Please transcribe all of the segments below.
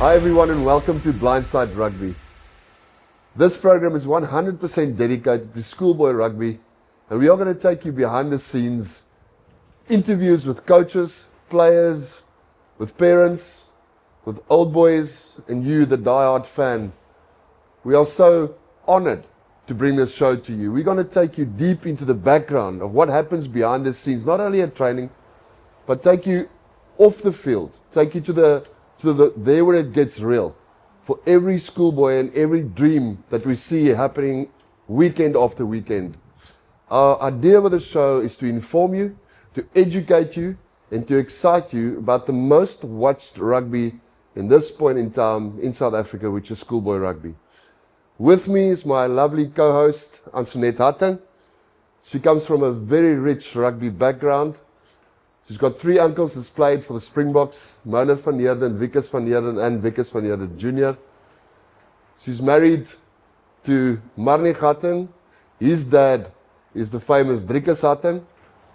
Hi everyone and welcome to Blindside Rugby. This program is 100% dedicated to schoolboy rugby, and we are going to take you behind the scenes, interviews with coaches, players, with parents, with old boys, and you, the die-hard fan. We are so honored to bring this show to you. We're going to take you deep into the background of what happens behind the scenes, not only at training, but take you off the field, take you to there where it gets real. For every schoolboy and every dream that we see happening weekend after weekend. Our idea with the show is to inform you, to educate you, and to excite you about the most watched rugby in this point in time in South Africa, which is schoolboy rugby. With me is my lovely co-host, Antoinette Hatton. She comes from a very rich rugby background. She's got 3 uncles that's played for the Springboks, Mona van Heerden, Wikus van Heerden, and Wikus van Heerden Jr. She's married to Marnie Hatton. His dad is the famous Driekus Hatton.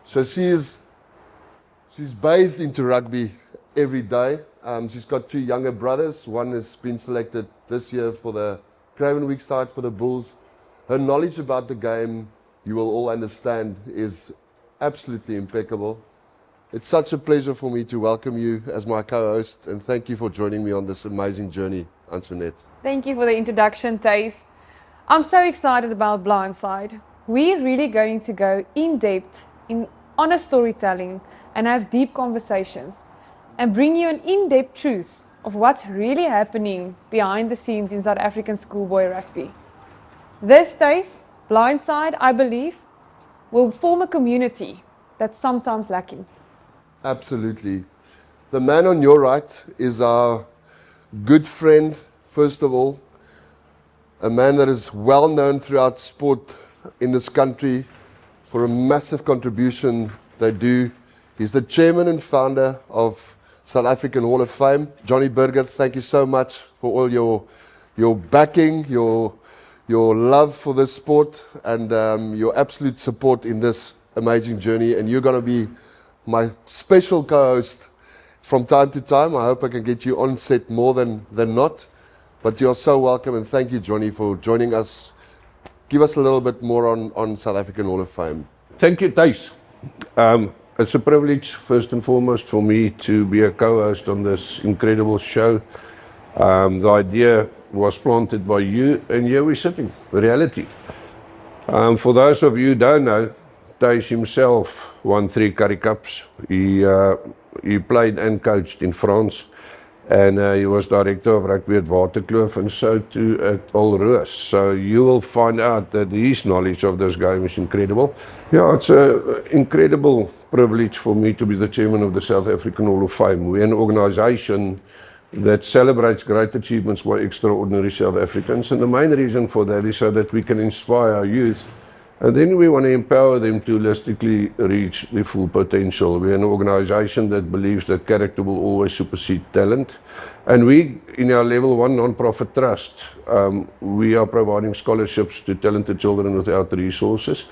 So she's bathed into rugby every day. She's got 2 younger brothers. One has been selected this year for the Craven Week side for the Bulls. Her knowledge about the game, you will all understand, is absolutely impeccable. It's such a pleasure for me to welcome you as my co-host, and thank you for joining me on this amazing journey, Antoinette. Thank you for the introduction, Thijs. I'm so excited about Blindside. We're really going to go in depth in honest storytelling and have deep conversations and bring you an in-depth truth of what's really happening behind the scenes in South African schoolboy rugby. This, Thijs, Blindside, I believe, will form a community that's sometimes lacking. Absolutely. The man on your right is our good friend, first of all, a man that is well known throughout sport in this country for a massive contribution they do. He's the chairman and founder of South African Hall of Fame. Johnny Burger, thank you so much for all your backing, your love for this sport, and your absolute support in this amazing journey. And you're going to be my special co-host from time to time. I hope I can get you on set more than not. But you're so welcome, and thank you, Johnny, for joining us. Give us a little bit more on South African Hall of Fame. Thank you, Thijs. It's a privilege, first and foremost, for me to be a co-host on this incredible show. The idea was planted by you, and here we're sitting, reality. For those of you who don't know, Thijs himself won 3 Currie Cups. He played and coached in France, and he was director of rugby at Waterkloof, and so too at Olroos. So you will find out that his knowledge of this game is incredible. Yeah, it's an incredible privilege for me to be the chairman of the South African Hall of Fame. We're an organization that celebrates great achievements by extraordinary South Africans, and the main reason for that is so that we can inspire our youth. And then we want to empower them to holistically reach their full potential. We're an organization that believes that character will always supersede talent. And we, in our level 1 non-profit trust, we are providing scholarships to talented children without resources.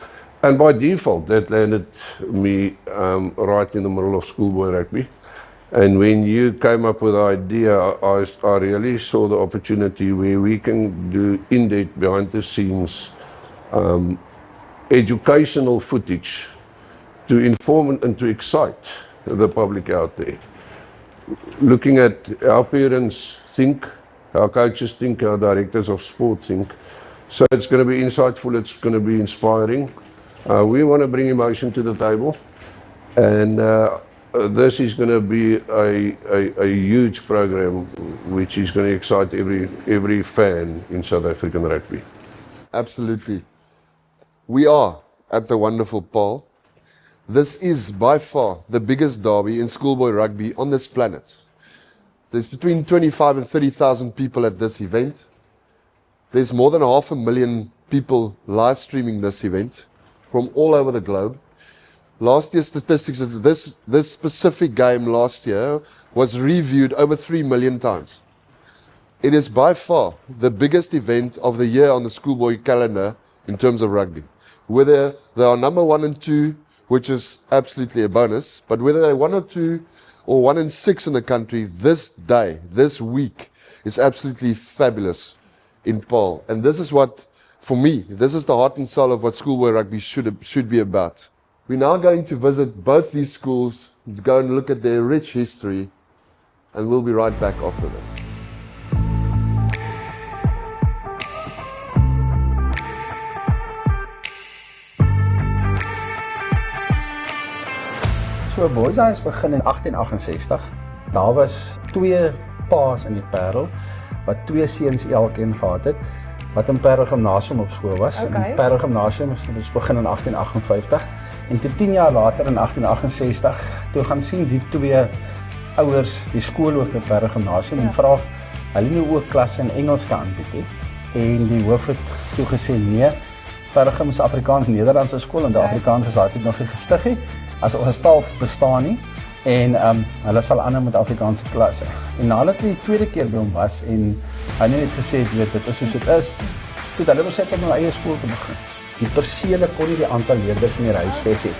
And by default, that landed me right in the middle of schoolboy rugby. And when you came up with the idea, I really saw the opportunity where we can do in-depth, behind-the-scenes educational footage to inform and to excite the public out there. Looking at how parents think, how coaches think, how directors of sport think. So it's going to be insightful, it's going to be inspiring. We want to bring emotion to the table, and this is going to be a huge program which is going to excite every fan in South African rugby. Absolutely. We are at the wonderful Paarl. This is by far the biggest derby in schoolboy rugby on this planet. There's between 25 and 30,000 people at this event. There's more than 500,000 people live streaming this event from all over the globe. Last year's statistics of this specific game last year was reviewed over 3 million times. It is by far the biggest event of the year on the schoolboy calendar in terms of rugby. Whether they are number 1 and 2, which is absolutely a bonus, but whether they're 1 or 2 or 1 and 6 in the country, this day, this week, is absolutely fabulous in Paarl. And this is what, for me, this is the heart and soul of what schoolboy rugby should be about. We're now going to visit both these schools, to go and look at their rich history, and we'll be right back after this. So Boys High is begin in 1868. Daar was 2 paas in die Paarl, wat 2 seuns elkeen gehad het, wat in Paarl Gimnasium op skool was. Okay. En Paarl Gimnasium is begin in 1858. En toe 10 jaar later in 1868, toe gaan sien die 2 ouers die skoolhoof by Paarl Gimnasium en vra of hulle nie ook klasse in Engels kan aanbied nie. En die hoof het toe gesê nee, Paarl Gim is Afrikaans-Nederlandse skool en die Afrikaans is altyd nog nie gestig nie. As ons taal bestaan nie en hulle sal aanhou met Afrikaanse klasse. En nadat hy die tweede keer by hom was en hy net gesê weet dit is soos dit is, toe hulle besluit om hulle eie skool te begin. Die persele kon nie die aantal leerders meer huisves hê.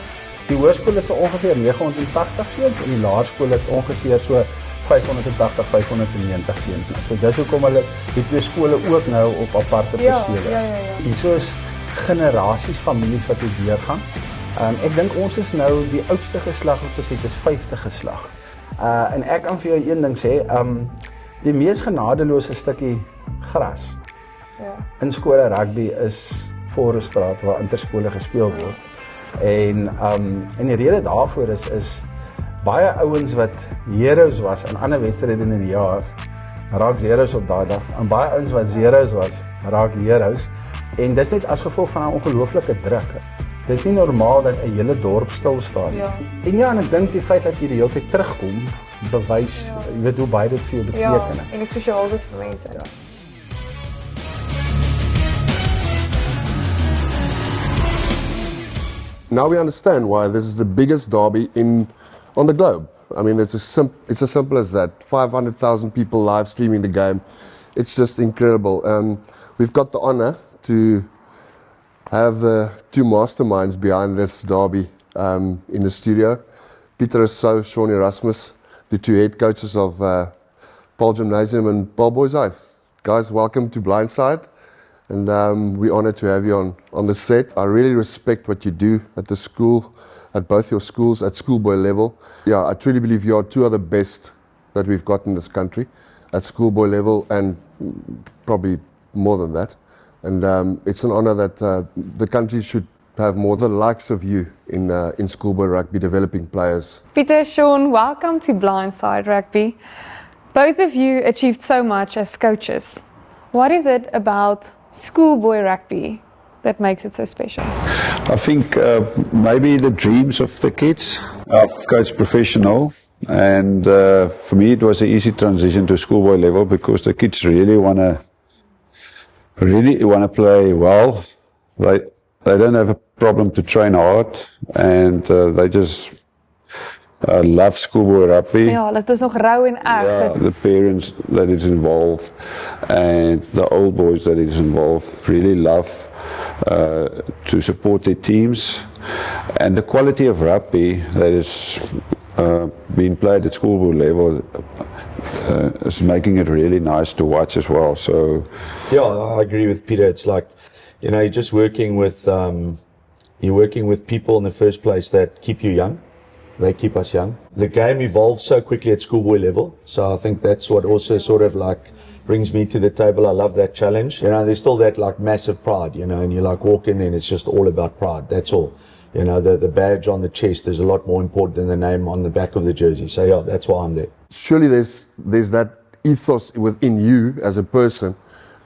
Die hoërskool het so ongeveer 980 seuns en die laerskool het ongeveer so 580, 590 seuns. So dis hoekom hulle die 2 skole ook nou op aparte persele is. En so is generasies families wat hier deurgaan. Ek dink ons is nou die oudste geslag op dit is 5de geslag. En ek kan vir jou een ding sê, die mees genadeloose stukkie gras in skole rugby is Faure Straat waar interskole gespeel word. En die rede daarvoor is baie ouens wat heroes was in ander wedstryde in die jaar, raak zeros op daai dag. En baie ouens wat zeros was, raak heroes. En dis net as gevolg van 'n ongelooflike druk. Dit is nie normaal dat 'n hele dorp stil staan. Ja. En ek dink die feit dat jy die hele tyd terugkom, bewys, jy weet hoe baie dit vir jou beteken. Ja, en dit is spesiaal dit vir mense. Ja. Now we understand why this is the biggest derby on the globe. I mean, it's as simple as that. 500,000 people live streaming the game. It's just incredible. We've got the honor to have the 2 masterminds behind this derby in the studio. Pieter Rousseau, Shaun Erasmus, the 2 head coaches of Paarl Gimnasium and Paarl Boys High. Guys, welcome to Blindside. And we're honored to have you on the set. I really respect what you do at the school, at both your schools, at schoolboy level. Yeah, I truly believe you are 2 of the best that we've got in this country, at schoolboy level and probably more than that. And it's an honor that the country should have more the likes of you in schoolboy rugby, developing players. Pieter, Shaun, welcome to Blindside Rugby. Both of you achieved so much as coaches. What is it about schoolboy rugby that makes it so special? I think maybe the dreams of the kids. I've coached professional, and for me it was an easy transition to schoolboy level because the kids really want to play well. They don't have a problem to train hard, and they just love schoolboy rugby. Ja, dit is nog rou en erg. Yeah, the parents that is involved and the old boys that is involved really love to support their teams, and the quality of rugby that is being played at schoolboy level is making it really nice to watch as well. So yeah, I agree with Peter. It's like, you know, you're just working with people in the first place that keep you young. They keep us young. The game evolves so quickly at schoolboy level, so I think that's what also sort of like brings me to the table. I love that challenge. You know, there's still that like massive pride, you know, and you like walk in and it's just all about pride. That's all. You know, the badge on the chest is a lot more important than the name on the back of the jersey. So yeah, that's why I'm there. Surely there's that ethos within you as a person,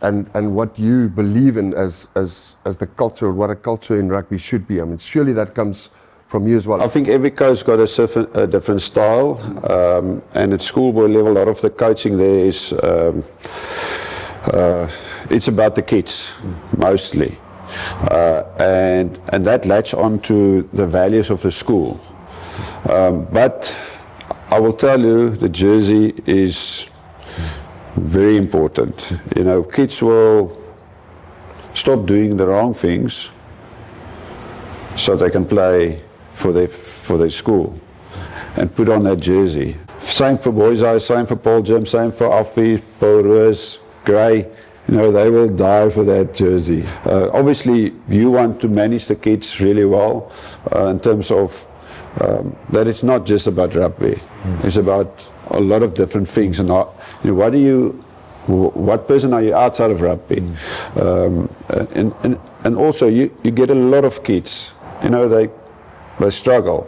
and what you believe in as the culture, what a culture in rugby should be. I mean, surely that comes from you as well. I think every coach got a different style, and at schoolboy level, a lot of the coaching there is it's about the kids mostly, and that latch on to the values of the school. But I will tell you, the jersey is very important. You know, kids will stop doing the wrong things so they can play for their school and put on that jersey. Same for Boys High, same for Paarl Gym, same for Offie, Paul Roos, Gray. They will die for that jersey. Obviously, you want to manage the kids really well in terms of that it's not just about rugby. It's about a lot of different things. And what person are you outside of rugby? And also, you get a lot of kids. They struggle.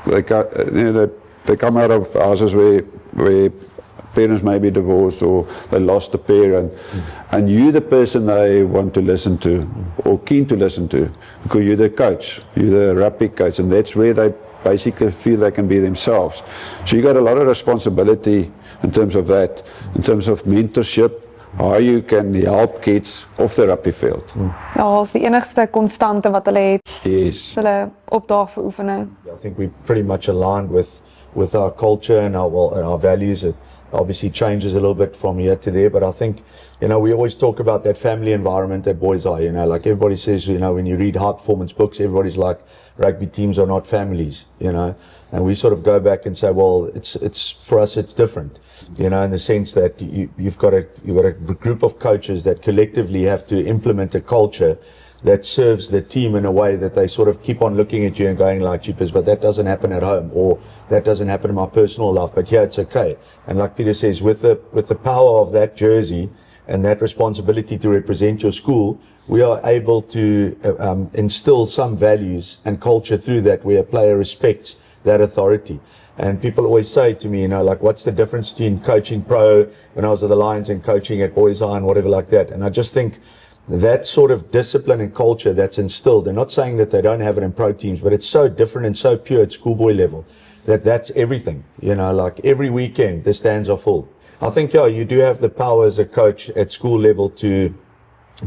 They come out of houses where parents may be divorced or they lost a parent, and you're the person they want to listen to or keen to listen to, because you're the coach, you're the rugby coach, and that's where they basically feel they can be themselves. So you got a lot of responsibility in terms of that, in terms of mentorship, how you can help kids off the rugby field. Ja, is die enigste konstante wat hulle het. Yes. Hulle opdaag vir oefening. I think we're pretty much aligned with our culture and our values. It obviously changes a little bit from here to there, but I think, we always talk about that family environment at Boys High. Like everybody says, when you read high performance books, everybody's like, rugby teams are not families, and we sort of go back and say, well, it's for us, it's different, in the sense that you've got a group of coaches that collectively have to implement a culture that serves the team in a way that they sort of keep on looking at you and going like, jeepers, but that doesn't happen at home, or that doesn't happen in my personal life, but yeah, it's okay. And like Peter says, with the power of that jersey and that responsibility to represent your school, we are able to instill some values and culture through that, where a player respects that authority. And people always say to me, like, what's the difference between coaching pro when I was at the Lions and coaching at Boys High and whatever like that? And I just think that sort of discipline and culture that's instilled, they're not saying that they don't have it in pro teams, but it's so different and so pure at schoolboy level that's everything. Like every weekend the stands are full. I think, you do have the power as a coach at school level to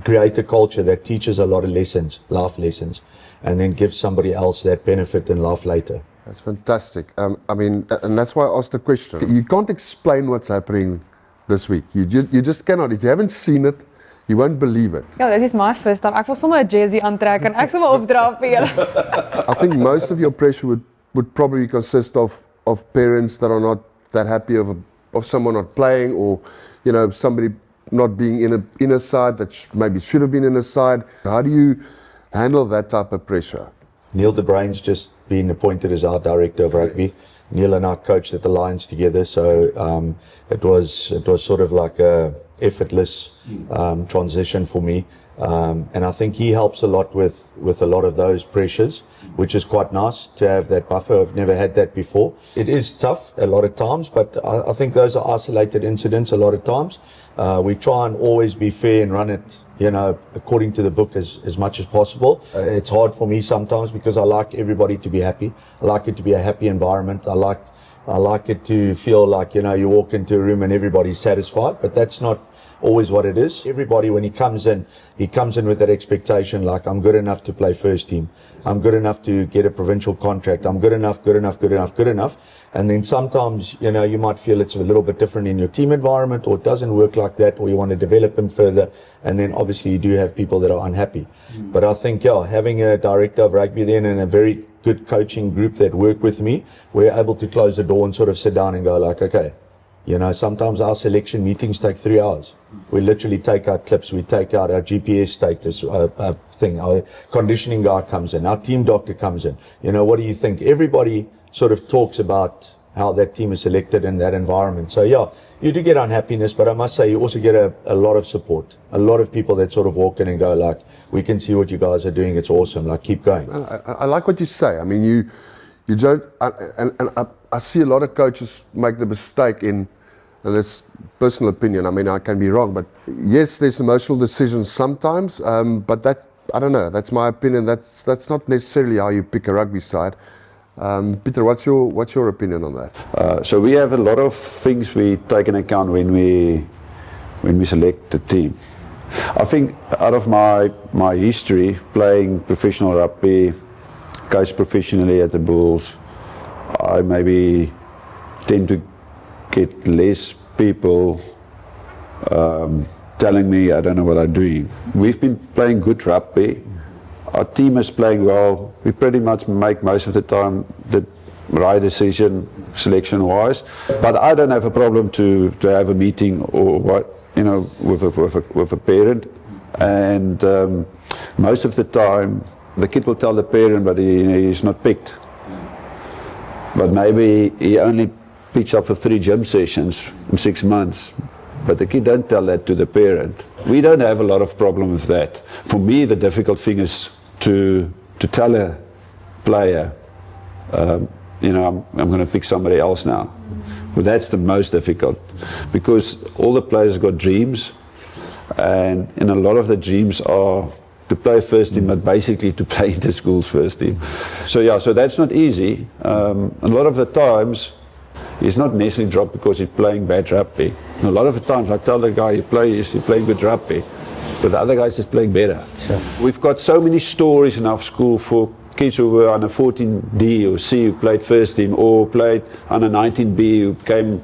create a culture that teaches a lot of lessons, life lessons, and then gives somebody else that benefit and laugh later. That's fantastic. And that's why I asked the question. You can't explain what's happening this week. You just cannot. If you haven't seen it, you won't believe it. Ja, this is my first time. Ek wil sommer 'n jersey aantrek en ek sommer opdra vir julle. I think most of your pressure would probably consist of parents that are not that happy of someone not playing, or somebody not being in a side that maybe should have been in a side. How do you handle that type of pressure? Neil de Bruyn's just been appointed as our director of rugby. Neil and I coached at the Lions together, so it was sort of like a effortless transition for me, and I think he helps a lot with a lot of those pressures, which is quite nice to have that buffer. I've never had that before. It is tough a lot of times, but I think those are isolated incidents a lot of times. We try and always be fair and run it, according to the book as much as possible. It's hard for me sometimes because I like everybody to be happy. I like it to be a happy environment. I like it to feel like, you walk into a room and everybody's satisfied, but that's not always what it is. Everybody, when he comes in with that expectation, like, I'm good enough to play first team. I'm good enough to get a provincial contract. I'm good enough. And then sometimes, you might feel it's a little bit different in your team environment, or it doesn't work like that, or you want to develop him further. And then obviously you do have people that are unhappy. But I think, having a director of rugby then and a very good coaching group that work with me, we're able to close the door and sort of sit down and go like, okay, sometimes our selection meetings take 3 hours. We literally take out clips, we take out our GPS status thing, our conditioning guy comes in, our team doctor comes in. What do you think? Everybody sort of talks about how that team is selected in that environment. So you do get unhappiness, but I must say you also get a lot of support. A lot of people that sort of walk in and go like, we can see what you guys are doing, it's awesome, like, keep going. I like what you say. I mean, you don't, and I see a lot of coaches make the mistake in, and it's personal opinion, I mean, I can be wrong, but yes, there's emotional decisions sometimes, but that, I don't know, that's my opinion, that's not necessarily how you pick a rugby side. Peter, what's your opinion on that? So we have a lot of things we take into account when we select the team. I think out of my history playing professional rugby, coached professionally at the Bulls, I maybe tend to get less people telling me I don't know what I'm doing. We've been playing good rugby. Our team is playing well. We pretty much make most of the time right decision selection-wise. But I don't have a problem to have a meeting or what, you know, with a parent, and most of the time the kid will tell the parent, but he's not picked. But maybe he only picks up for 3 gym sessions in 6 months. But the kid don't tell that to the parent. We don't have a lot of problem with that. For me, the difficult thing is to tell a player, you know, I'm going to pick somebody else now. But that's the most difficult, because all the players got dreams, and a lot of the dreams are to play first team, but basically to play in the school's first team. So yeah, so that's not easy. A lot of the times, he's not necessarily dropped because he's playing bad rugby. And a lot of the times I tell the guy, you're playing good rugby, but the other guy's just playing better. Sure. We've got so many stories in our school for kids who were under 14D or C who played first team, or played under 19B who became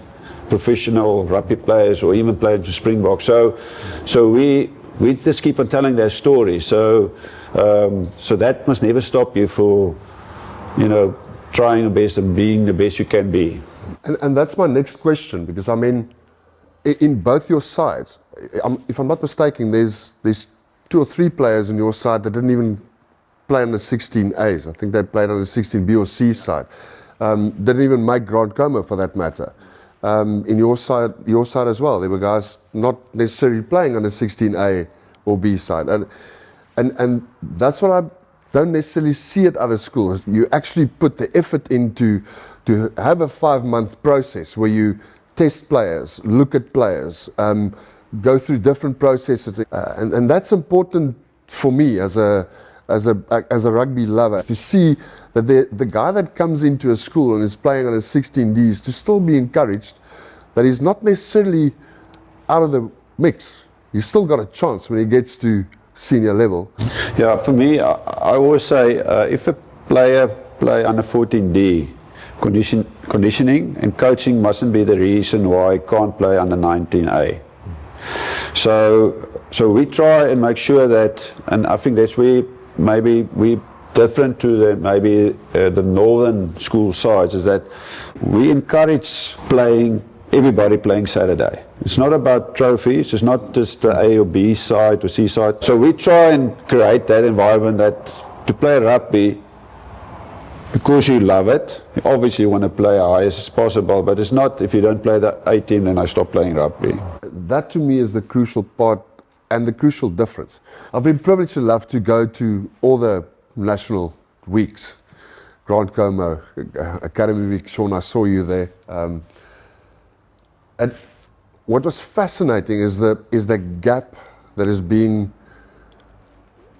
professional rugby players, or even played for Springbok. So we just keep on telling their stories. So that must never stop you for, you know, trying your best and being the best you can be. And that's my next question, because I mean, in both your sides, if I'm not mistaken, there's 2 or 3 players in your side that didn't even play on the 16As. I think they played on the 16B or C side. Didn't even make Grand Como for that matter. In your side as well, there were guys not necessarily playing on the 16A or B side, and that's what I don't necessarily see at other schools. You actually put the effort into to have a 5-month process where you test players, look at players, go through different processes, and that's important for me as a rugby lover, to see that the guy that comes into a school and is playing on a 16Ds to still be encouraged that he's not necessarily out of the mix. He's still got a chance when he gets to senior level. Yeah, for me, I always say if a player play under 14D, conditioning and coaching mustn't be the reason why he can't play under 19A. So we try and make sure that, and I think that's where maybe we different to the northern school sides, is that we encourage everybody playing Saturday. It's not about trophies, it's not just the A or B side or C side. So we try and create that environment that to play rugby, because you love it, obviously you want to play highest as possible, but it's not if you don't play the A team, then I stop playing rugby. That to me is the crucial part and the crucial difference. I've been privileged enough to go to all the national weeks, Grand Como, Academy Week. Sean, I saw you there. And what was fascinating is the gap that is being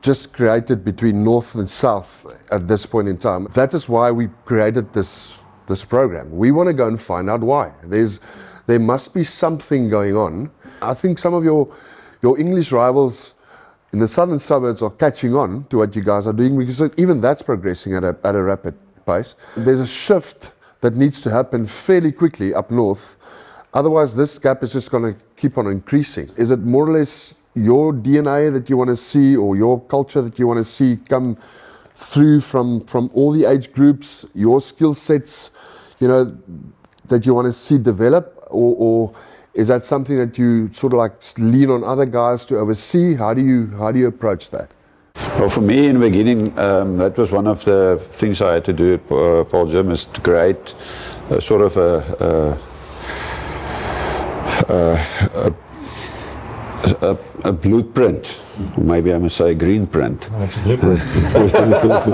just created between North and South at this point in time. That is why we created this program. We want to go and find out why. There must be something going on. I think some of your English rivals in the southern suburbs are catching on to what you guys are doing, because even that's progressing at a rapid pace. There's a shift that needs to happen fairly quickly up north. Otherwise, this gap is just going to keep on increasing. Is it more or less your DNA that you want to see, or your culture that you want to see come through from all the age groups, your skill sets, you know, that you want to see develop, or is that something that you sort of like lean on other guys to oversee? How do you approach that? Well, for me in the beginning, that was one of the things I had to do at Paarl Gym, is to create a sort of a blueprint, or maybe I must say a green print. Oh, it's a blueprint.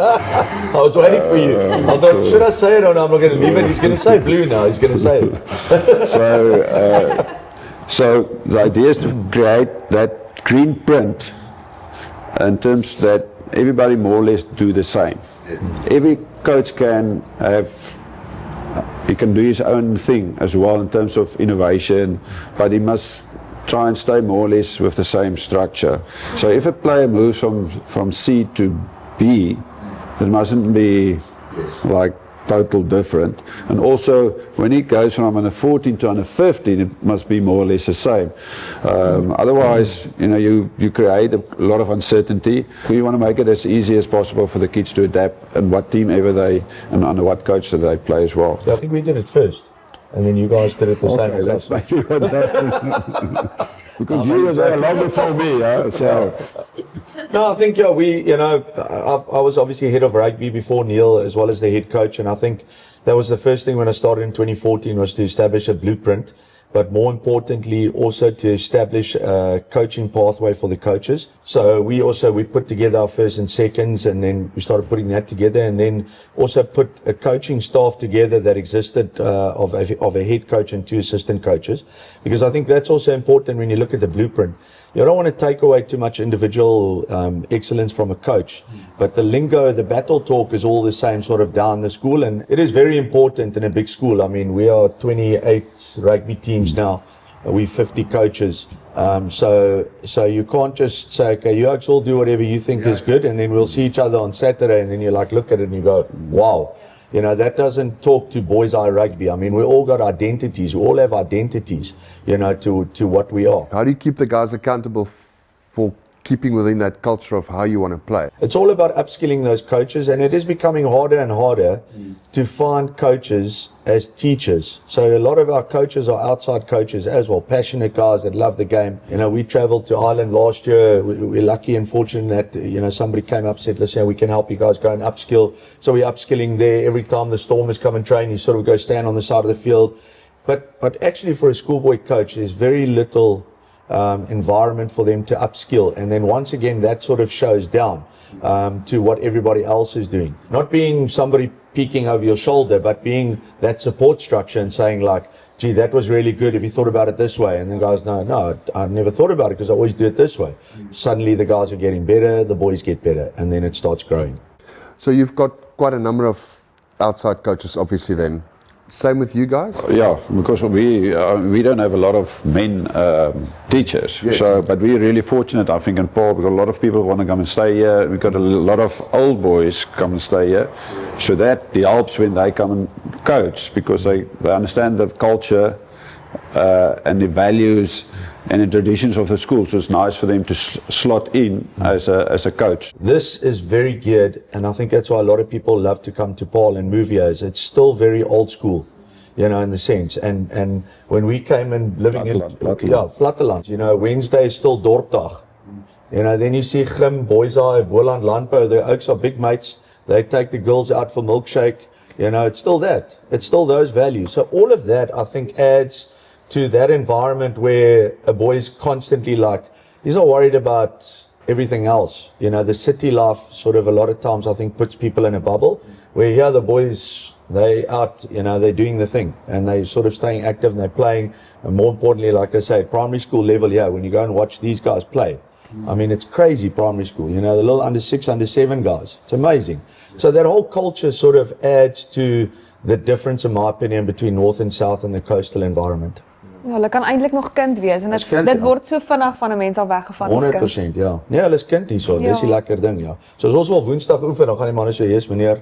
I was waiting for you. I thought, should I say it or no? I'm not going to leave it. He's going to say blue now. He's going to say it. So the idea is to create that green print in terms that everybody more or less do the same. Yes. Every coach can he can do his own thing as well in terms of innovation, but he must try and stay more or less with the same structure. So if a player moves from C to B, it mustn't be like total different. And also, when he goes from under 14 to under 15, it must be more or less the same. Otherwise, you create a lot of uncertainty. We want to make it as easy as possible for the kids to adapt and what team ever and under what coach that they play as well. I think we did it first, and then you guys did it the same as us. Maybe what happened. Because you were there long before me, so. No, I think I was obviously head of rugby before Neil, as well as the head coach, and I think that was the first thing when I started in 2014 was to establish a blueprint, but more importantly also to establish a coaching pathway for the coaches. So we put together our first and seconds, and then we started putting that together, and then also put a coaching staff together that existed of a head coach and 2 assistant coaches, because I think that's also important when you look at the blueprint. You don't want to take away too much individual excellence from a coach, but the lingo, the battle talk is all the same sort of down the school, and it is very important in a big school. I mean, we are 28 rugby teams now. We're 50 coaches. So you can't just say, okay, you all do whatever you think is good, and then we'll see each other on Saturday, and then you look at it and you go, wow. That doesn't talk to Boys High Rugby. I mean, we all got identities. We all have identities, to what we are. How do you keep the guys accountable for keeping within that culture of how you want to play? It's all about upskilling those coaches, and it is becoming harder and harder to find coaches as teachers. So a lot of our coaches are outside coaches as well, passionate guys that love the game. We traveled to Ireland last year. We're lucky and fortunate that, somebody came up and said, listen, we can help you guys go and upskill. So we're upskilling there. Every time the Stormers come and train, you sort of go stand on the side of the field. But actually for a schoolboy coach, there's very little environment for them to upskill, and then once again that sort of shows down to what everybody else is doing. Not being somebody peeking over your shoulder, but being that support structure and saying gee, that was really good if you thought about it this way, and the guys, no, I never thought about it because I always do it this way. Suddenly the guys are getting better, the boys get better, and then it starts growing. So you've got quite a number of outside coaches obviously then. Same with you guys? Yeah, because we don't have a lot of men teachers. Yes. But we're really fortunate, I think, in Paarl, because a lot of people want to come and stay here. We've got a lot of old boys come and stay here. So that helps when they come and coach, because they understand the culture and the values and the traditions of the school. So it's nice for them to slot in as a coach. This is very geared, and I think that's why a lot of people love to come to Paarl and move here. It's still very old school, in the sense. And when we came and living Platteland, Wednesday is still Dorpdag. Then you see Gim, Boys High, Boland, Landbou, the Oaks are big mates. They take the girls out for milkshake. It's still that. It's still those values. So all of that, I think, adds to that environment where a boy is constantly he's not worried about everything else. The city life sort of a lot of times I think puts people in a bubble, where here the boys, they out, they're doing the thing, and they sort of staying active and they're playing. And more importantly, like I say, primary school level here, when you go and watch these guys play, I mean, it's crazy primary school, the little under 6, under 7 guys. It's amazing. So that whole culture sort of adds to the difference, in my opinion, between north and south and the coastal environment. Ja, hulle kan eintlik nog kind wees en dit word so vinnig van 'n mens af weggevat as kind. 100%, ja. Nee, hulle is kind hierso. Dis die lekker ding, ja. So as ons wel Woensdag oefen, dan gaan die manne so, "Jesus meneer,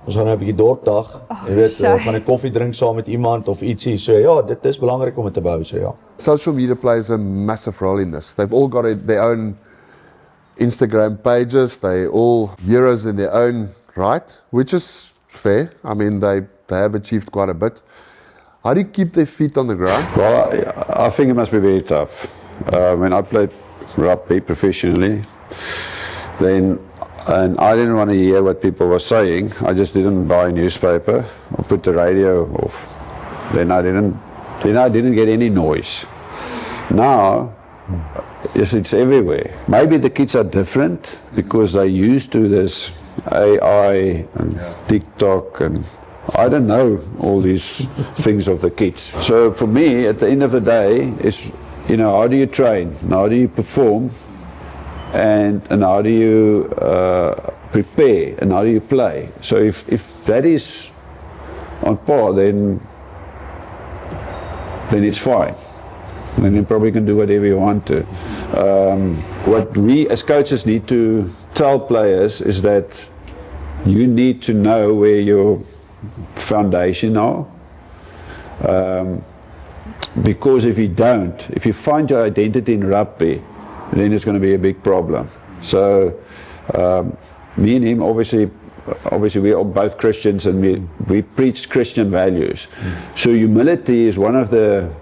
ons gaan nou 'n bietjie dorpdag. Jy weet, gaan 'n koffie drink saam met iemand of ietsie." So ja, dit is belangrik om dit te bou, so ja. Social media plays a massive role in this. They've all got their own Instagram pages. They're all heroes in their own right, which is fair. I mean, they have achieved quite a bit. How do you keep their feet on the ground? Well, I think it must be very tough. When I played rugby professionally, and I didn't want to hear what people were saying. I just didn't buy a newspaper or put the radio off. Then I didn't get any noise. Now, yes, it's everywhere. Maybe the kids are different because they're used to this AI and TikTok and I don't know all these things of the kids. So for me, at the end of the day, it's, how do you train? And how do you perform? And how do you prepare? And how do you play? So if that is on par, then it's fine. Then you probably can do whatever you want to. What we as coaches need to tell players is that you need to know where your foundation are. Because if you don't, if you find your identity in rugby, then it's going to be a big problem. So me and him, obviously we are both Christians, and we preach Christian values. So humility is one of the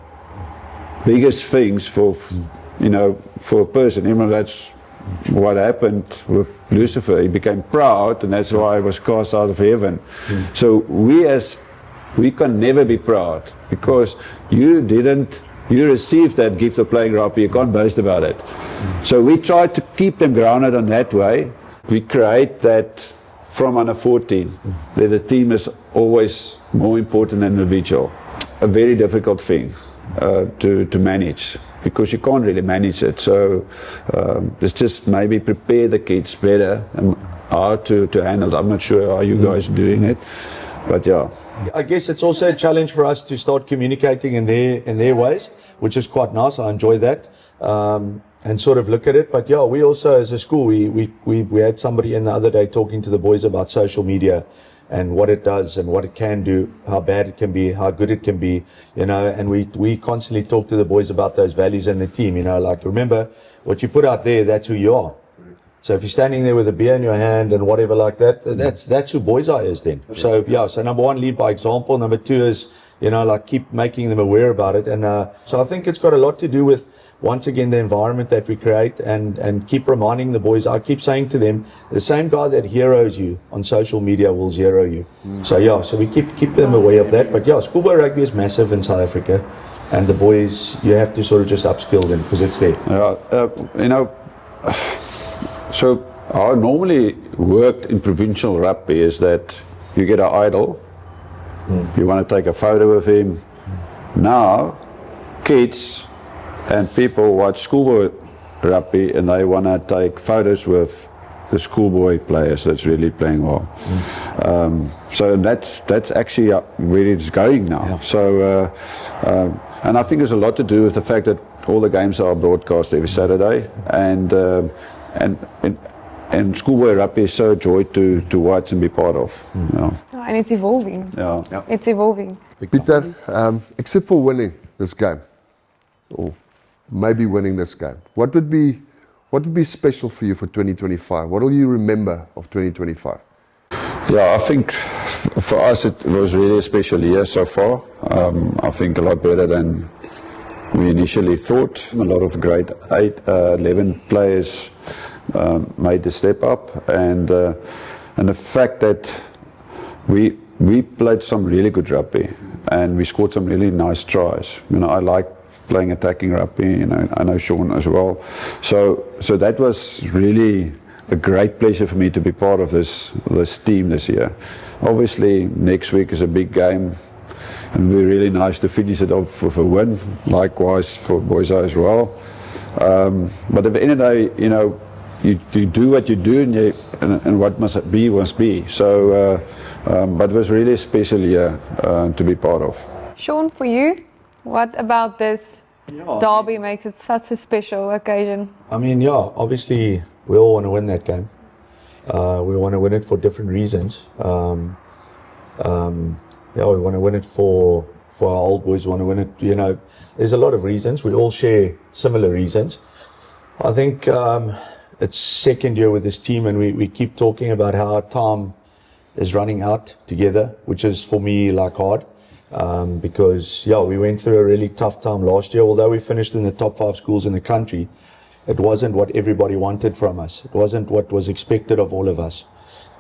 biggest things for for a person. You know, that's what happened with Lucifer. He became proud, and that's why he was cast out of heaven. So we can never be proud, because you received that gift of playing rugby. You can't boast about it. So we try to keep them grounded on that way. We create that from under 14, that the team is always more important than the individual. A very difficult thing to manage, because you can't really manage it. So let's just maybe prepare the kids better and how to handle it. I'm not sure how you guys are doing it, but yeah. I guess it's also a challenge for us to start communicating in their ways, which is quite nice. I enjoy that, and sort of look at it. But yeah, we also, as a school, we had somebody in the other day talking to the boys about social media and what it does and what it can do, how bad it can be, how good it can be, and we constantly talk to the boys about those values in the team, like, remember, what you put out there, that's who you are. So if you're standing there with a beer in your hand and whatever like that, that's who Boys High is then. So yeah, so number one, lead by example. Number two is, like, keep making them aware about it. And so I think it's got a lot to do with, once again, the environment that we create, and keep reminding the boys. I keep saying to them, the same guy that heroes you on social media will zero you. So yeah, so we keep them aware of that. But yeah, schoolboy rugby is massive in South Africa, and the boys, you have to sort of just upskill them, because it's there. So how I normally worked in provincial rugby is that you get an idol, you want to take a photo with him. Now, kids and people watch schoolboy rugby, and they want to take photos with the schoolboy players that's really playing well. So that's actually where it's going now. Yeah. So, and I think there's a lot to do with the fact that all the games are broadcast every Saturday, and schoolboy rugby is so a joy to watch and be part of. And it's evolving. Yeah. It's evolving. Peter, except for winning this game, or maybe winning this game, what would be special for you for 2025? What will you remember of 2025? Yeah, I think for us it was really a special year so far. I think a lot better than we initially thought. A lot of grade 8, 11 players made the step up, and the fact that we played some really good rugby, and we scored some really nice tries. I like playing attacking rugby, I know Sean as well. So that was really a great pleasure for me to be part of this team this year. Obviously, next week is a big game, and it'll be really nice to finish it off with a win. Likewise for Boys High as well. But at the end of the day, you do what you do, and what must be. So, but it was really a special year to be part of. Sean, for you, what about this derby makes it such a special occasion? I mean, obviously we all want to win that game. We want to win it for different reasons. We want to win it for our old boys. We want to win it. There's a lot of reasons. We all share similar reasons. I think it's second year with this team, and we keep talking about how our time is running out together, which is for me like hard. Because we went through a really tough time last year. Although we finished in the top 5 schools in the country, it wasn't what everybody wanted from us. It wasn't what was expected of all of us.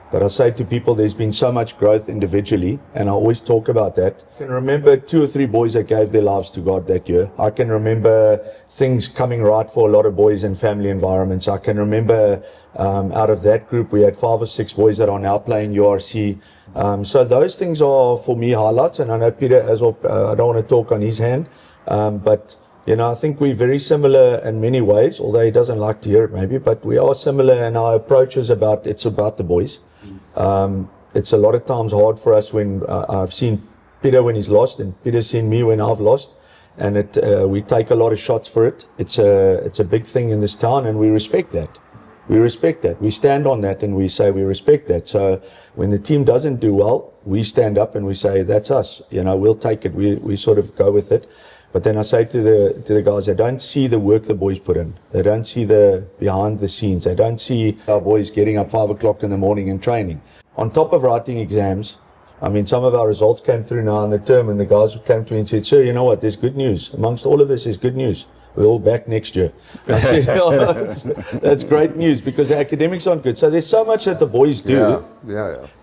But I say to people, there's been so much growth individually, and I always talk about that. I can remember 2 or 3 boys that gave their lives to God that year. I can remember things coming right for a lot of boys in family environments. I can remember out of that group, we had 5 or 6 boys that are now playing URC. So those things are, for me, highlights. And I know Peter as well, I don't want to talk on his hand, but I think we're very similar in many ways, although he doesn't like to hear it maybe, but we are similar in our approaches it's about the boys. It's a lot of times hard for us when I've seen Peter when he's lost, and Peter's seen me when I've lost, and we take a lot of shots for it. It's a big thing in this town, and we respect that. we respect that. We stand on that and we say we respect that. So when the team doesn't do well, we stand up and we say, that's us. We'll take it. We sort of go with it. But then I say to the guys, they don't see the work the boys put in. They don't see the behind the scenes. They don't see our boys getting up 5 o'clock in the morning and training. On top of writing exams, I mean, some of our results came through now in the term, and the guys came to me and said, sir, you know what, there's good news. Amongst all of us, there's good news. We're all back next year. I said, that's great news, because the academics aren't good. So there's so much that the boys do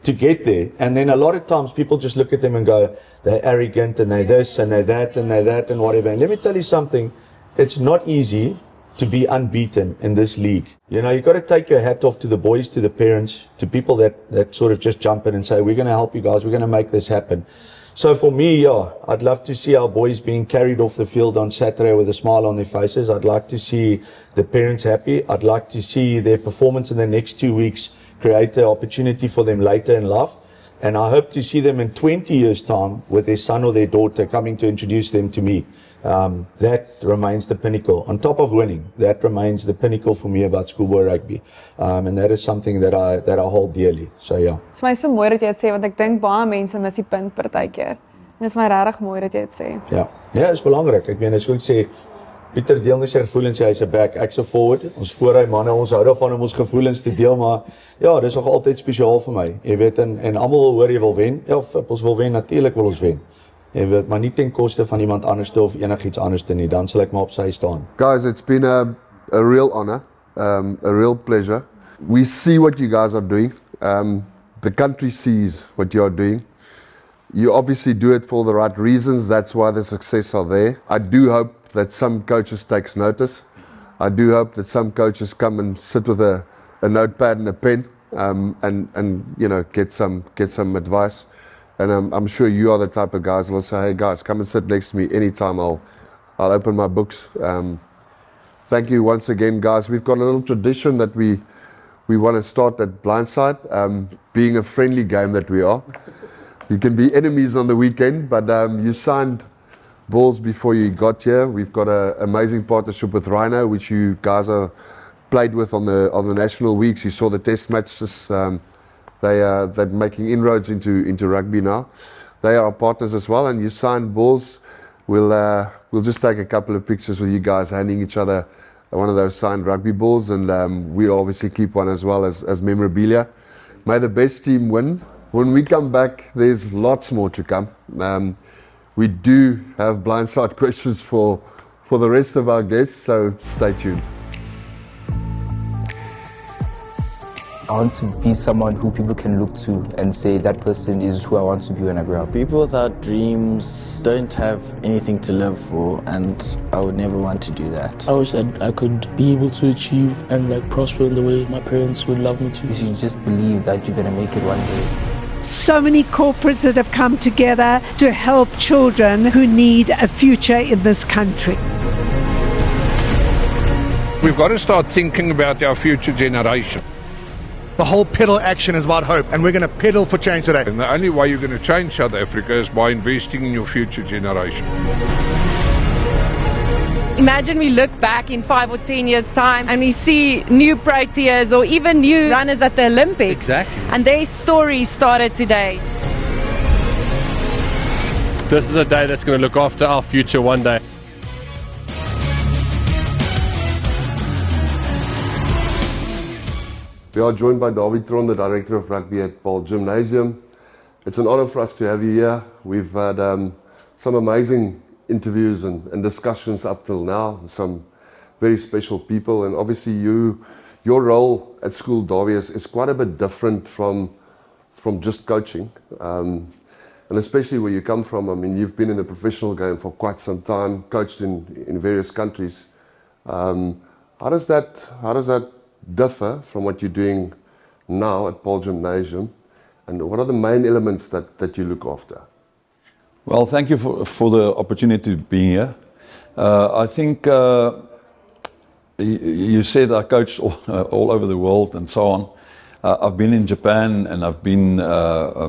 to get there. And then a lot of times people just look at them and go, they're arrogant and they're this and they're that and they're that and whatever. And let me tell you something, it's not easy to be unbeaten in this league. You've got to take your hat off to the boys, to the parents, to people that sort of just jump in and say, we're going to help you guys, we're going to make this happen. So for me, I'd love to see our boys being carried off the field on Saturday with a smile on their faces. I'd like to see the parents happy. I'd like to see their performance in the next 2 weeks create an opportunity for them later in life. And I hope to see them in 20 years' time with their son or their daughter coming to introduce them to me. That remains the pinnacle. On top of winning, that remains the pinnacle for me about schoolboy rugby. And that is something that I hold dearly. So yeah. Dit is my so mooi dat jy dit sê, want ek dink baie mense mis die punt partykeer. En dit is my regtig mooi dat jy dit sê. Ja, is belangrik. Ek meen, as ek sê, Pieter deel nie sy gevoelens, hy's 'n back, ek's 'n forward. Ons voorry manne, ons hou daarvan om ons gevoelens te deel, maar ja, dis nog altyd spesiaal vir my. Jy weet, en almal hoor jy wil wen. Ja, ons wil wen, natuurlik wil ons wen. Jy weet, maar nie ten koste van iemand anders of enigiets anders nie. Dan sal ek maar op sy staan. Guys, it's been a real honor, a real pleasure. We see what you guys are doing. The country sees what you are doing. You obviously do it for the right reasons. That's why the success are there. I do hope that some coaches takes notice. I do hope that some coaches come and sit with a notepad and a pen, and get some advice. And I'm sure you are the type of guys who will say, hey guys, come and sit next to me anytime. I'll open my books. Thank you once again, guys. We've got a little tradition that we want to start at Blindside, being a friendly game that we are. You can be enemies on the weekend, but you signed balls before you got here. We've got an amazing partnership with Rhino, which you guys are played with on the national weeks. You saw the test matches. They're making inroads into rugby now. They are our partners as well, and you signed balls. We'll just take a couple of pictures with you guys handing each other one of those signed rugby balls, and we'll obviously keep one as well as memorabilia. May the best team win. When we come back, there's lots more to come. We do have blindside questions for the rest of our guests, so stay tuned. I want to be someone who people can look to and say that person is who I want to be when I grow up. People without dreams don't have anything to live for, and I would never want to do that. I wish that I could be able to achieve and prosper in the way my parents would love me to. You should just believe that you're going to make it one day. So many corporates that have come together to help children who need a future in this country. We've got to start thinking about our future generation. The whole pedal action is about hope, and we're going to pedal for change today. And the only way you're going to change South Africa is by investing in your future generation. Imagine we look back in 5 or 10 years' time and we see new Proteas or even new runners at the Olympics. Exactly. And their story started today. This is a day that's going to look after our future one day. We are joined by David Tron, the Director of Rugby at Paarl Gimnasium. It's an honor for us to have you here. We've had some amazing interviews and discussions up till now, some very special people, and obviously your role at School Derby is quite a bit different from just coaching, and especially where you come from. I mean, you've been in the professional game for quite some time, coached in various countries. How does that differ from what you're doing now at Paarl Gimnasium, and what are the main elements that you look after? Well, thank you for the opportunity to be here. I think you said I coached all over the world and so on. I've been in Japan, and I've been at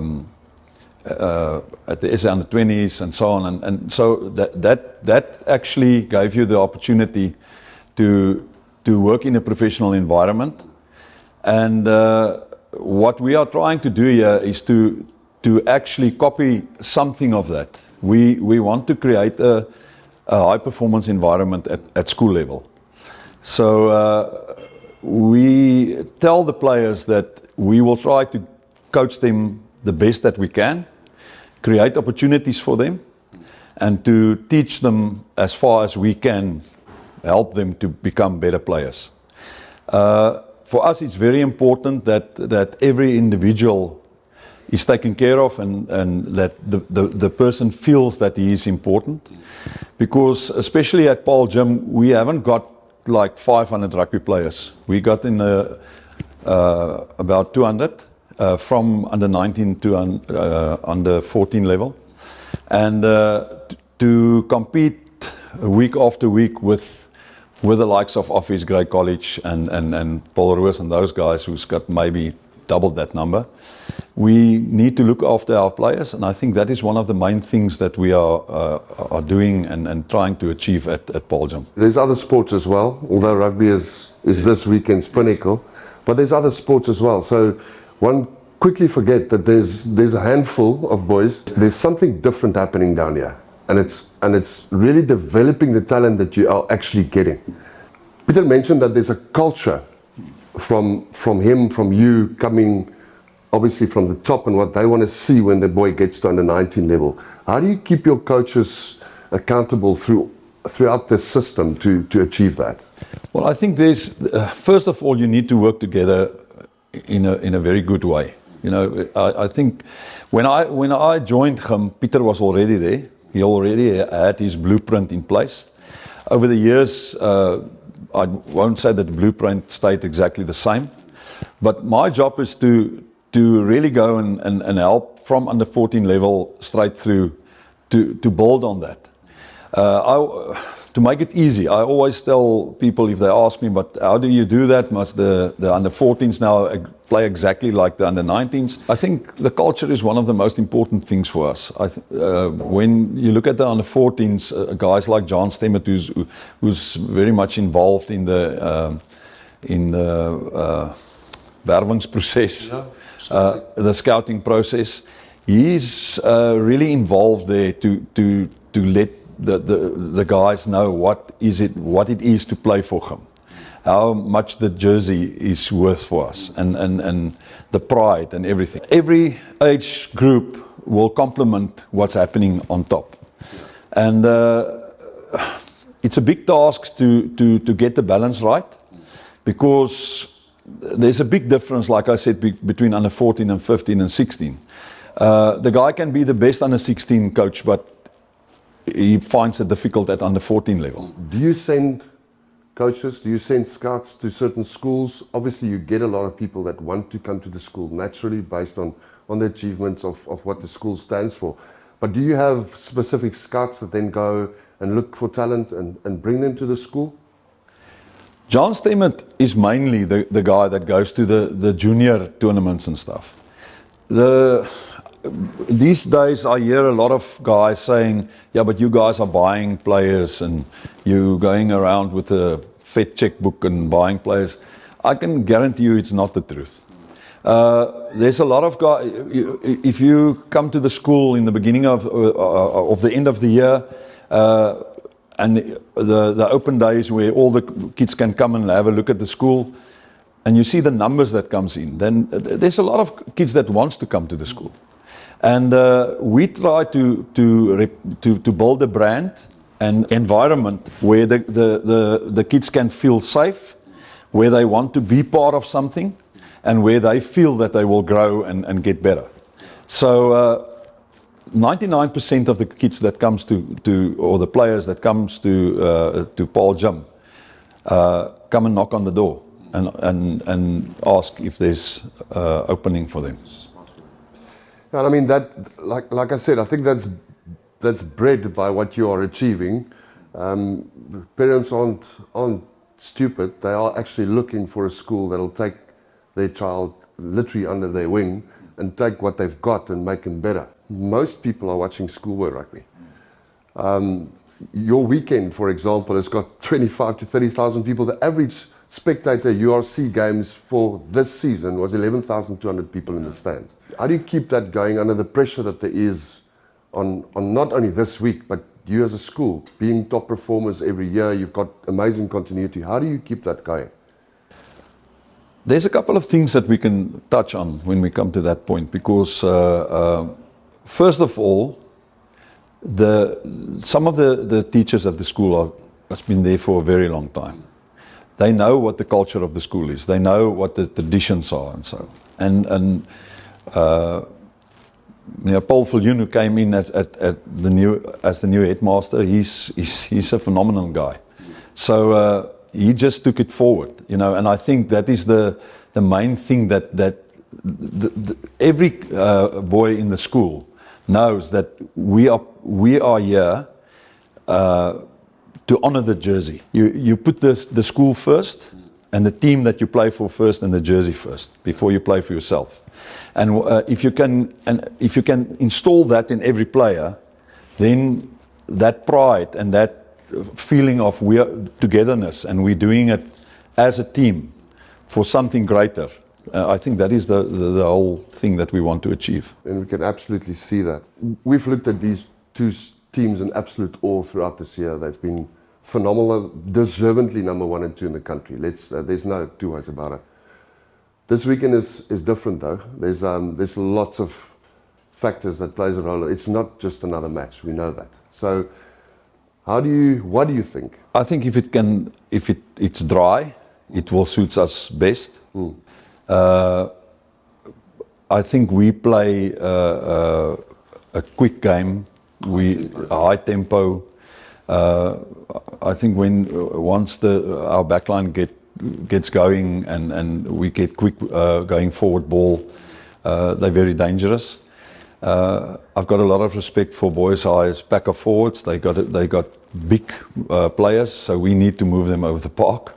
the SA Under-20s and so on, and so that actually gave you the opportunity to work in a professional environment, And what we are trying to do here is to actually copy something of that. We want to create a high performance environment at school level. So we tell the players that we will try to coach them the best that we can, create opportunities for them, and to teach them as far as we can, help them to become better players. For us, it's very important that every individual is taken care of and that the person feels that he is important. Because especially at Paarl Gym, we haven't got like 500 rugby players. We got in about 200 from under 19 to under 14 level. And to compete week after week with the likes of Office Grey College and Paul Roos and those guys who's got maybe doubled that number, we need to look after our players, and I think that is one of the main things that we are doing and trying to achieve at Paarl Gym. There's other sports as well, although rugby is this weekend's pinnacle, but there's other sports as well. So one quickly forget that there's a handful of boys. There's something different happening down here, and it's really developing the talent that you are actually getting. Peter mentioned that there's a culture from him, from you, coming obviously from the top, and what they want to see when the boy gets to under 19 level. How do you keep your coaches accountable throughout the system to achieve that? Well, I think there's first of all, you need to work together in a very good way. You know, I think when I joined him, Peter was already there. He already had his blueprint in place. Over the years, I won't say that the blueprint stayed exactly the same, but my job is to really go and help from under 14 level straight through to build on that. To make it easy, I always tell people if they ask me, but how do you do that? Must the under 14s now play exactly like the under 19s? I think the culture is one of the most important things for us. When you look at the under 14s, guys like John Stemmet, who's very much involved in the wervingsproces, the scouting process, he's really involved there to let the guys know what it is to play for him, how much the jersey is worth for us, and the pride and everything. Every age group will complement what's happening on top, and it's a big task to get the balance right, because there's a big difference, like I said, between under 14 and 15 and 16. The guy can be the best under 16 coach, but he finds it difficult at under 14 level. Do you send coaches, do you send scouts to certain schools? Obviously you get a lot of people that want to come to the school naturally based on the achievements of what the school stands for. But do you have specific scouts that then go and look for talent and bring them to the school? John Stemmet is mainly the guy that goes to the junior tournaments and stuff. These days I hear a lot of guys saying, yeah, but you guys are buying players and you going around with a fat checkbook and buying players. I can guarantee you it's not the truth. There's a lot of guys, if you come to the school in the beginning of the end of the year, and the open days where all the kids can come and have a look at the school, and you see the numbers that comes in, then there's a lot of kids that wants to come to the school. And we try to build a brand and environment where the kids can feel safe, where they want to be part of something, and where they feel that they will grow and get better. So 99% of the kids that comes or the players that comes to Paarl Gym come and knock on the door and ask if there's opening for them. And I mean that, like I said, I think that's bred by what you are achieving. Parents aren't stupid. They are actually looking for a school that'll take their child literally under their wing and take what they've got and make them better. Most people are watching schoolboy rugby. Your weekend, for example, has got 25 to 30,000 people. The average spectator URC games for this season was 11,200 people in the stands. How do you keep that going under the pressure that there is on not only this week, but you as a school, being top performers every year, you've got amazing continuity. How do you keep that going? There's a couple of things that we can touch on when we come to that point, because first of all, some of the teachers at the school has been there for a very long time. They know what the culture of the school is. They know what the traditions are and so. And Paul who came in as the new headmaster, he's a phenomenal guy. So he just took it forward, and I think that is the main thing that every boy in the school knows, that we are here to honor the jersey. You put the school first, and the team that you play for first, and the jersey first, before you play for yourself. And if you can install that in every player, then that pride and that feeling of we are togetherness and we're doing it as a team for something greater. I think that is the whole thing that we want to achieve. And we can absolutely see that. We've looked at these two teams in absolute awe throughout this year. They've been phenomenal, deservedly number 1 and 2 in the country. There's no two ways about it. This weekend is different though. There's lots of factors that plays a role. It's not just another match. We know that. So what do you think? I think if it's dry, it will suit us best. I think we play a quick game, a high tempo. I think once our backline gets going and we get quick going forward ball, they're very dangerous. I've got a lot of respect for Boys High's pack of forwards. They got big players, so we need to move them over the park.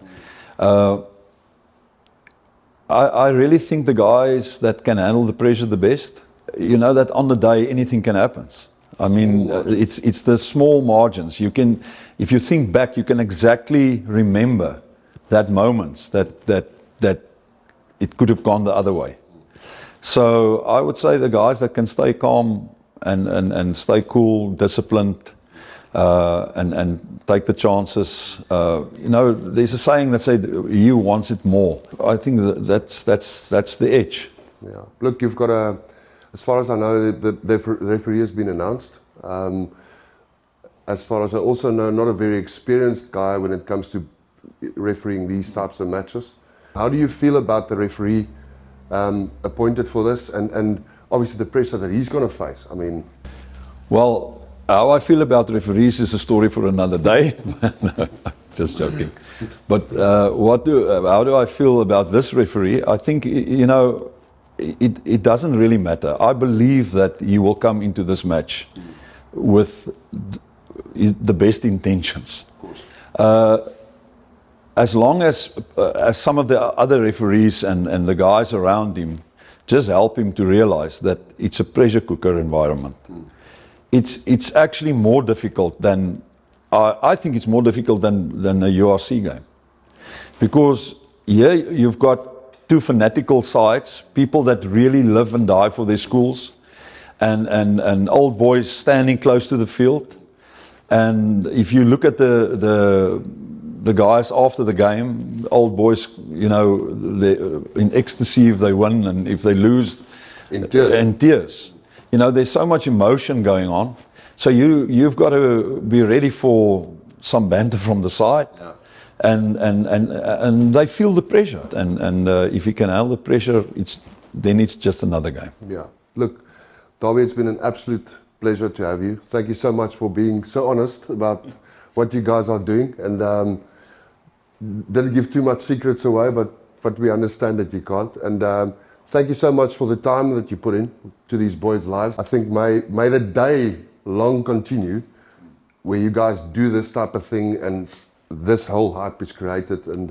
I really think the guys that can handle the pressure the best, that on the day anything can happen. I mean, it's the small margins. If you think back, you can exactly remember that moments that it could have gone the other way. So I would say the guys that can stay calm and stay cool, disciplined, and take the chances. There's a saying that said, "You wants it more." I think that's the edge. Yeah. Look, you've got as far as I know, the referee has been announced. As far as I also know, not a very experienced guy when it comes to refereeing these types of matches. How do you feel about the referee appointed for this, and obviously the pressure that he's going to face? I mean, well, how I feel about referees is a story for another day. No, just joking. But how do I feel about this referee? I think it doesn't really matter. I believe that he will come into this match with the best intentions. As long as some of the other referees and the guys around him just help him to realize that it's a pressure cooker environment. It's actually more difficult than, I think it's more difficult than a URC game. Because here you've got two fanatical sides, people that really live and die for their schools, and old boys standing close to the field. And if you look at the guys after the game, old boys, in ecstasy if they win, and if they lose, in tears. There's so much emotion going on. So you've got to be ready for some banter from the side. Yeah. And they feel the pressure. And if you can handle the pressure, then it's just another game. Yeah. Look, Darby, it's been an absolute pleasure to have you. Thank you so much for being so honest about what you guys are doing. And didn't give too much secrets away, but we understand that you can't. And thank you so much for the time that you put in to these boys' lives. I think may the day long continue where you guys do this type of thing and this whole hype is created. And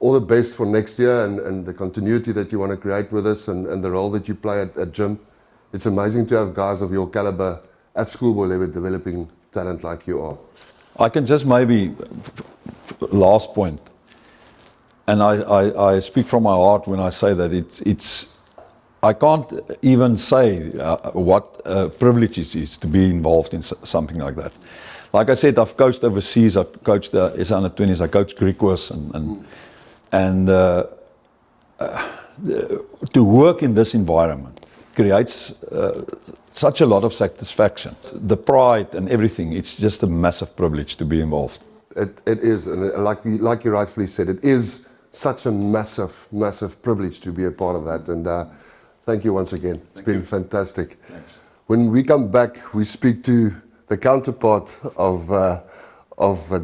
all the best for next year and the continuity that you want to create with us and the role that you play at gym. It's amazing to have guys of your caliber at schoolboy level developing talent like you are. I can just maybe, last point, and I speak from my heart when I say that I can't even say what privilege it is to be involved in something like that. Like I said, I've coached overseas. I've coached the S1E1s. I coached Griquas, and to work in this environment creates such a lot of satisfaction. The pride and everything. It's just a massive privilege to be involved. It is, and like you rightfully said, it is such a massive privilege to be a part of that. And thank you once again. It's been fantastic. Thanks. When we come back, we speak to the counterpart of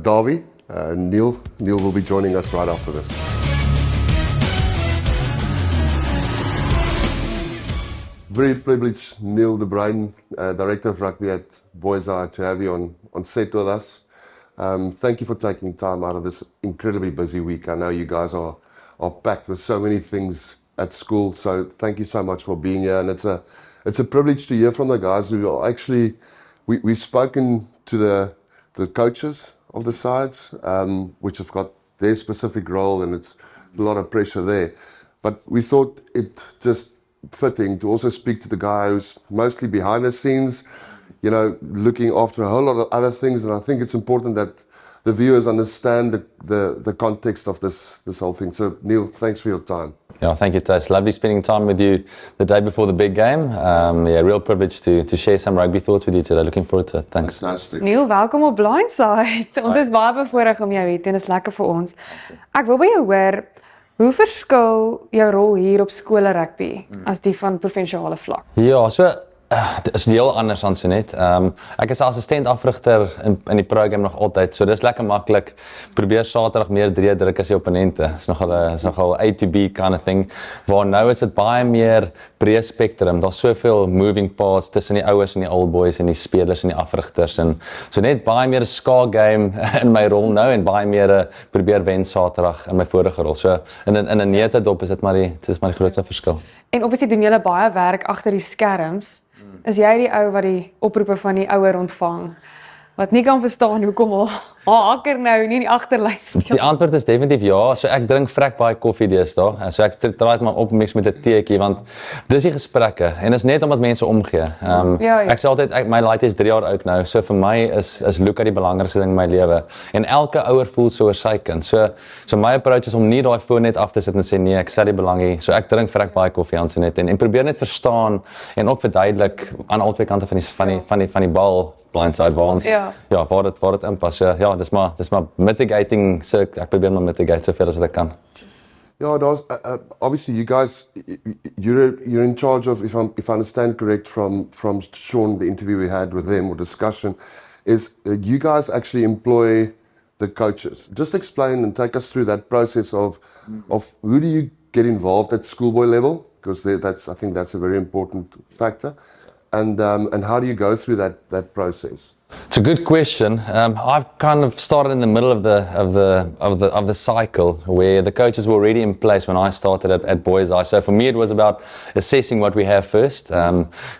Derby, Neil. Neil will be joining us right after this. Very privileged, Neil de Bruin, Director of Rugby at Boys High, to have you on set with us. Thank you for taking time out of this incredibly busy week. I know you guys are packed with so many things at school, so thank you so much for being here. And it's a privilege to hear from the guys who are actually, we've spoken to the coaches of the sides, which have got their specific role, and it's a lot of pressure there. But we thought it just fitting to also speak to the guy who's mostly behind the scenes, you know, looking after a whole lot of other things. And I think it's important that the viewers understand the context of this whole thing. So Neil, thanks for your time. Yeah, thank you, Tash. Lovely spending time with you the day before the big game. Yeah, real privilege to share some rugby thoughts with you today. Looking forward to it. Thanks. Fantastic. Neil, welkom op Blindside. Ons is baie bevoorreg om jou hier te hê en dit is lekker vir ons. Ek wil by jou hoor, hoe verskil jou rol hier op skole rugby as die van provinsiale vlak? Ja, so dit is heel anders dan so net. Ek is assistent afrigter in die program nog altyd. So dis lekker maklik. Probeer Saterdag meer drie druk as die opponente. Is nogal A to B kind of thing. Waar nou is dit baie meer breë spektrum. Daar's soveel moving parts tussen die ouers en die old boys en die spelers en die afrigters, en so net baie meer 'n skaal game in my rol nou en baie meer probeer wen Saterdag in my vorige rol. So in 'n neutedop is dit maar die grootste verskil. En obviously doen julle baie werk agter die skerms. Is jy die ou wat die oproepe van die ouer ontvang? Wat nie kan verstaan hoekom haker nou nie in die agterlyn speel. Die antwoord is definitief ja. So ek drink vrek baie koffie deesdae. So ek draai dit maar op mix met 'n teetjie, want dis die gesprekke en is net omdat mense omgee. Ja. Ek sê altyd my laaitie is 3 jaar oud nou. So vir my is Luca die belangrikste ding in my lewe. En elke ouer voel so oor sy kind. So my approach is om nie daai foon net af te sit en sê nee, ek stel die belang hier. So ek drink vrek baie koffie aan so net en probeer net verstaan en ook verduidelik aan albei kante van die bal, Blindside waar ons waar dit inpas. So ja, dis maar mitigating. So ek probeer maar mitigate soveel as ek kan. Yeah, there's, obviously you guys, you're in charge of, if I understand correct from Sean, the interview we had with them or discussion, is you guys actually employ the coaches. Just explain and take us through that process of who do you get involved at schoolboy level, because I think that's a very important factor, and how do you go through that process? It's a good question. I've kind of started in the middle of the cycle where the coaches were already in place when I started at Boys High. So for me, it was about assessing what we have first,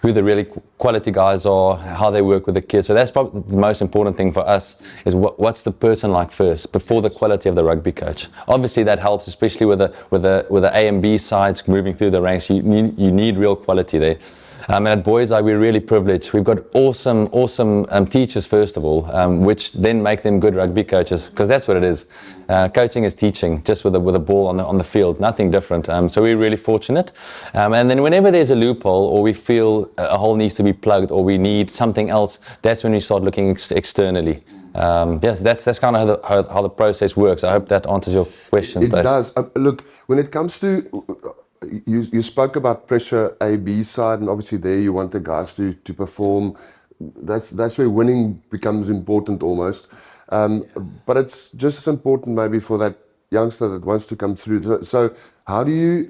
who the really quality guys are, how they work with the kids. So that's probably the most important thing for us is what's the person like first before the quality of the rugby coach. Obviously, that helps, especially with the A and B sides moving through the ranks. You need real quality there. And at Boys High, we're really privileged. We've got awesome teachers, first of all, which then make them good rugby coaches, because that's what it is. Coaching is teaching, just with a ball on the field, nothing different. So we're really fortunate. And then whenever there's a loophole, or we feel a hole needs to be plugged, or we need something else, that's when we start looking externally. Yes, that's kind of how the process works. I hope that answers your question. It does. Look, when it comes to... You spoke about pressure A-B side, and obviously there you want the guys to perform. That's where winning becomes important almost. But it's just as important maybe for that youngster that wants to come through. So how do you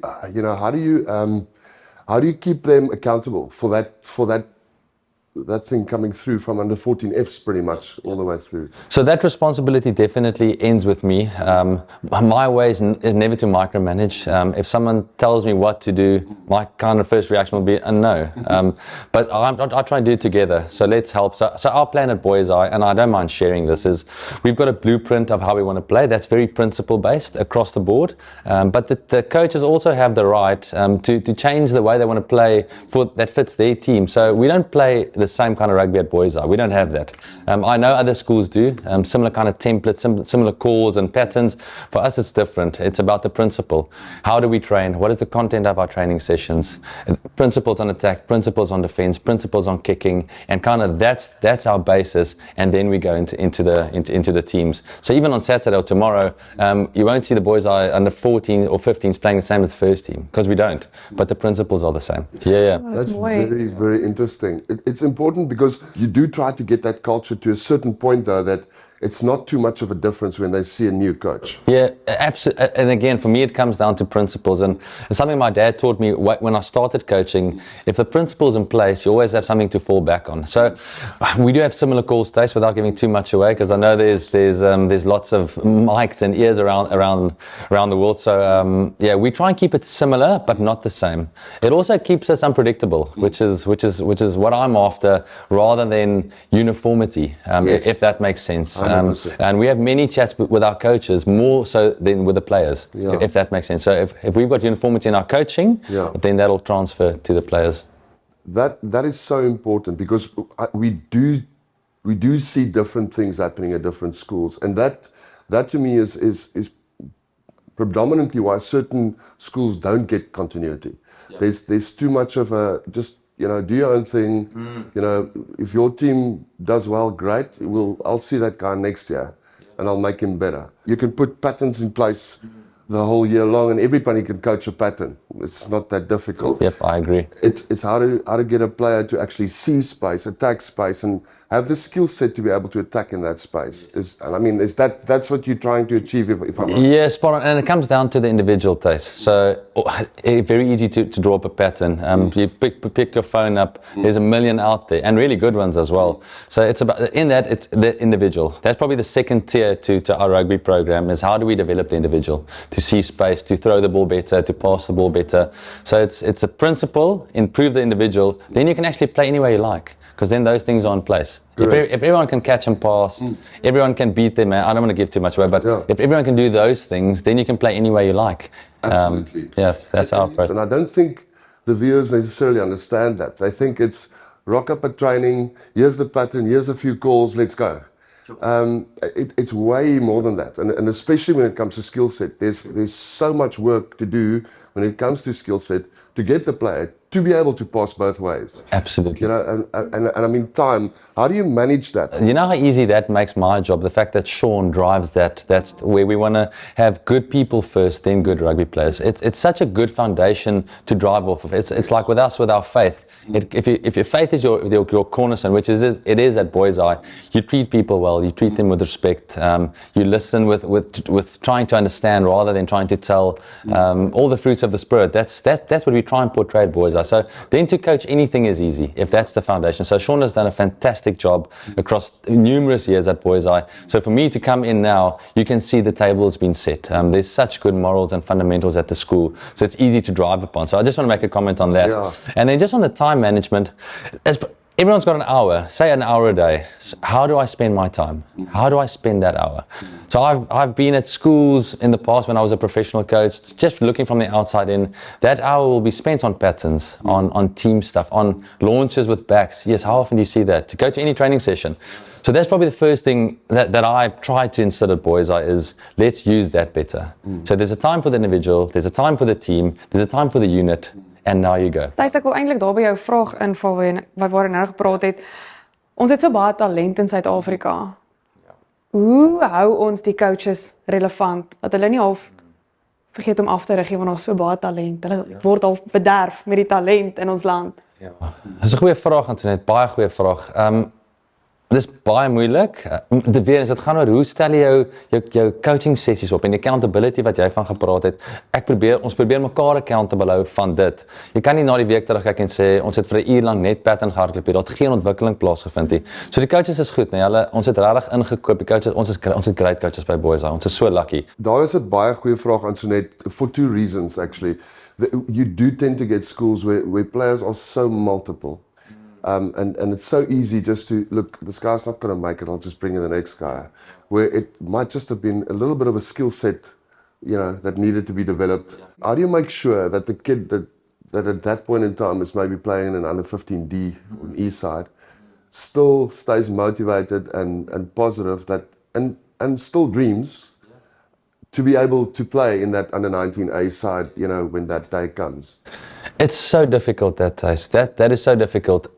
keep them accountable for that that thing coming through from under 14Fs pretty much all the way through. So that responsibility definitely ends with me. My way is never to micromanage. If someone tells me what to do, my kind of first reaction will be a no. But I try and do it together. So let's help. So our plan at Boys High, and I don't mind sharing this, is we've got a blueprint of how we want to play. That's very principle based across the board. But the coaches also have the right to change the way they want to play that fits their team. So we don't play the same kind of rugby at Boys High. We don't have that. I know other schools do, similar kind of templates, similar calls and patterns. For us, it's different. It's about the principle. How do we train? What is the content of our training sessions? Principles on attack, principles on defense, principles on kicking, and kind of that's our basis. And then we go into the teams. So even on Saturday or tomorrow, you won't see the Boys High under 14 or 15s playing the same as the first team, because we don't. But the principles are the same. Yeah. That's very, very interesting. It's important because you do try to get that culture to a certain point, though, that it's not too much of a difference when they see a new coach. Yeah, absolutely. And again, for me, it comes down to principles. And it's something my dad taught me when I started coaching. If the principle's in place, you always have something to fall back on. So we do have similar call states without giving too much away, because I know there's lots of mics and ears around the world. So yeah, we try and keep it similar, but not the same. It also keeps us unpredictable, which is what I'm after, rather than uniformity, Yes. if that makes sense. 100%. And we have many chats with our coaches, more so than with the players, if that makes sense. So if we've got uniformity in our coaching, then that'll transfer to the players. That is so important, because we do see different things happening at different schools, and that to me is predominantly why certain schools don't get continuity. There's too much of a just, do your own thing. If your team does well, great. I'll see that guy next year, and I'll make him better. You can put patterns in place the whole year long, and everybody can coach a pattern. It's not that difficult. Yep, I agree. It's how to get a player to actually see space, attack space, and have the skill set to be able to attack in that space. That's what you're trying to achieve, if I'm right. Yeah, spot on. And it comes down to the individual taste. So very easy to draw up a pattern. You pick your phone up. There's a million out there, and really good ones as well. So it's about it's the individual. That's probably the second tier to our rugby program, is how do we develop the individual to see space, to throw the ball better, to pass the ball better. So it's a principle, improve the individual. Then you can actually play any way you like, because then those things are in place. If everyone can catch and pass, everyone can beat their man. I don't want to give too much away, but if everyone can do those things, then you can play any way you like. Absolutely. That's our approach. And I don't think the viewers necessarily understand that. They think it's rock up at training, here's the pattern, here's a few calls, let's go. It's way more than that, and especially when it comes to skill set, there's so much work to do when it comes to skill set to get the player to be able to pass both ways. Absolutely. And I mean, time. How do you manage that? You know how easy that makes my job. The fact that Sean drives that's where we want to have good people first, then good rugby players. It's such a good foundation to drive off of. It's like with us, with our faith. If your faith is your cornerstone, which it is at Boys High, you treat people well, you treat them with respect, you listen with trying to understand rather than trying to tell, all the fruits of the Spirit. That's what we try and portray at Boys High. So then to coach anything is easy if that's the foundation. So Sean has done a fantastic job across numerous years at Boys High. So for me to come in now, you can see the table has been set. There's such good morals and fundamentals at the school, so it's easy to drive upon. So I just want to make a comment on that. And then just on the time management, everyone's got an hour, say an hour a day. How do I spend my time? How do I spend that hour? So I've been at schools in the past when I was a professional coach, just looking from the outside in. That hour will be spent on patterns, on team stuff, on launches with backs. Yes, how often do you see that? To go to any training session. So that's probably the first thing that I try to instill at Boys High is let's use that better. So there's a time for the individual, there's a time for the team, there's a time for the unit. And now you go. Thys, ek wil eintlik daar by jou vraag inval waar nou gepraat het. Ons het so baie talent in Suid-Afrika. Hoe hou ons die coaches relevant? Dat hulle nie half vergeet om af te rig want ons so baie talent. Hulle word half bederf met die talent in ons land. Ja. Dis 'n goeie vraag, Antoinette, baie goeie vraag. Dis baie moeilik. Dit weer is dit gaan oor hoe stel jy jou coaching sessies op en die accountability wat jy van gepraat het. Ons probeer mekaar accountable hou van dit. Jy kan nie na die week terugkyk en sê ons het vir 'n uur lank net pattern gehardloop, daar het geen ontwikkeling plaasgevind nie. So die coaches is goed, nee, ons het regtig ingekoop. Die coaches, ons het great coaches by Boys High. Ons is so lucky. Daar is 'n baie goeie vraag aan Sonet for two reasons actually. You do tend to get schools where players are so multiple. And it's so easy just to, look, this guy's not going to make it, I'll just bring in the next guy. Where it might just have been a little bit of a skill set, that needed to be developed. How do you make sure that the kid that at that point in time is maybe playing in an under 15D on East side still stays motivated and positive and still dreams to be able to play in that under 19A side, when that day comes? It's so difficult that is so difficult.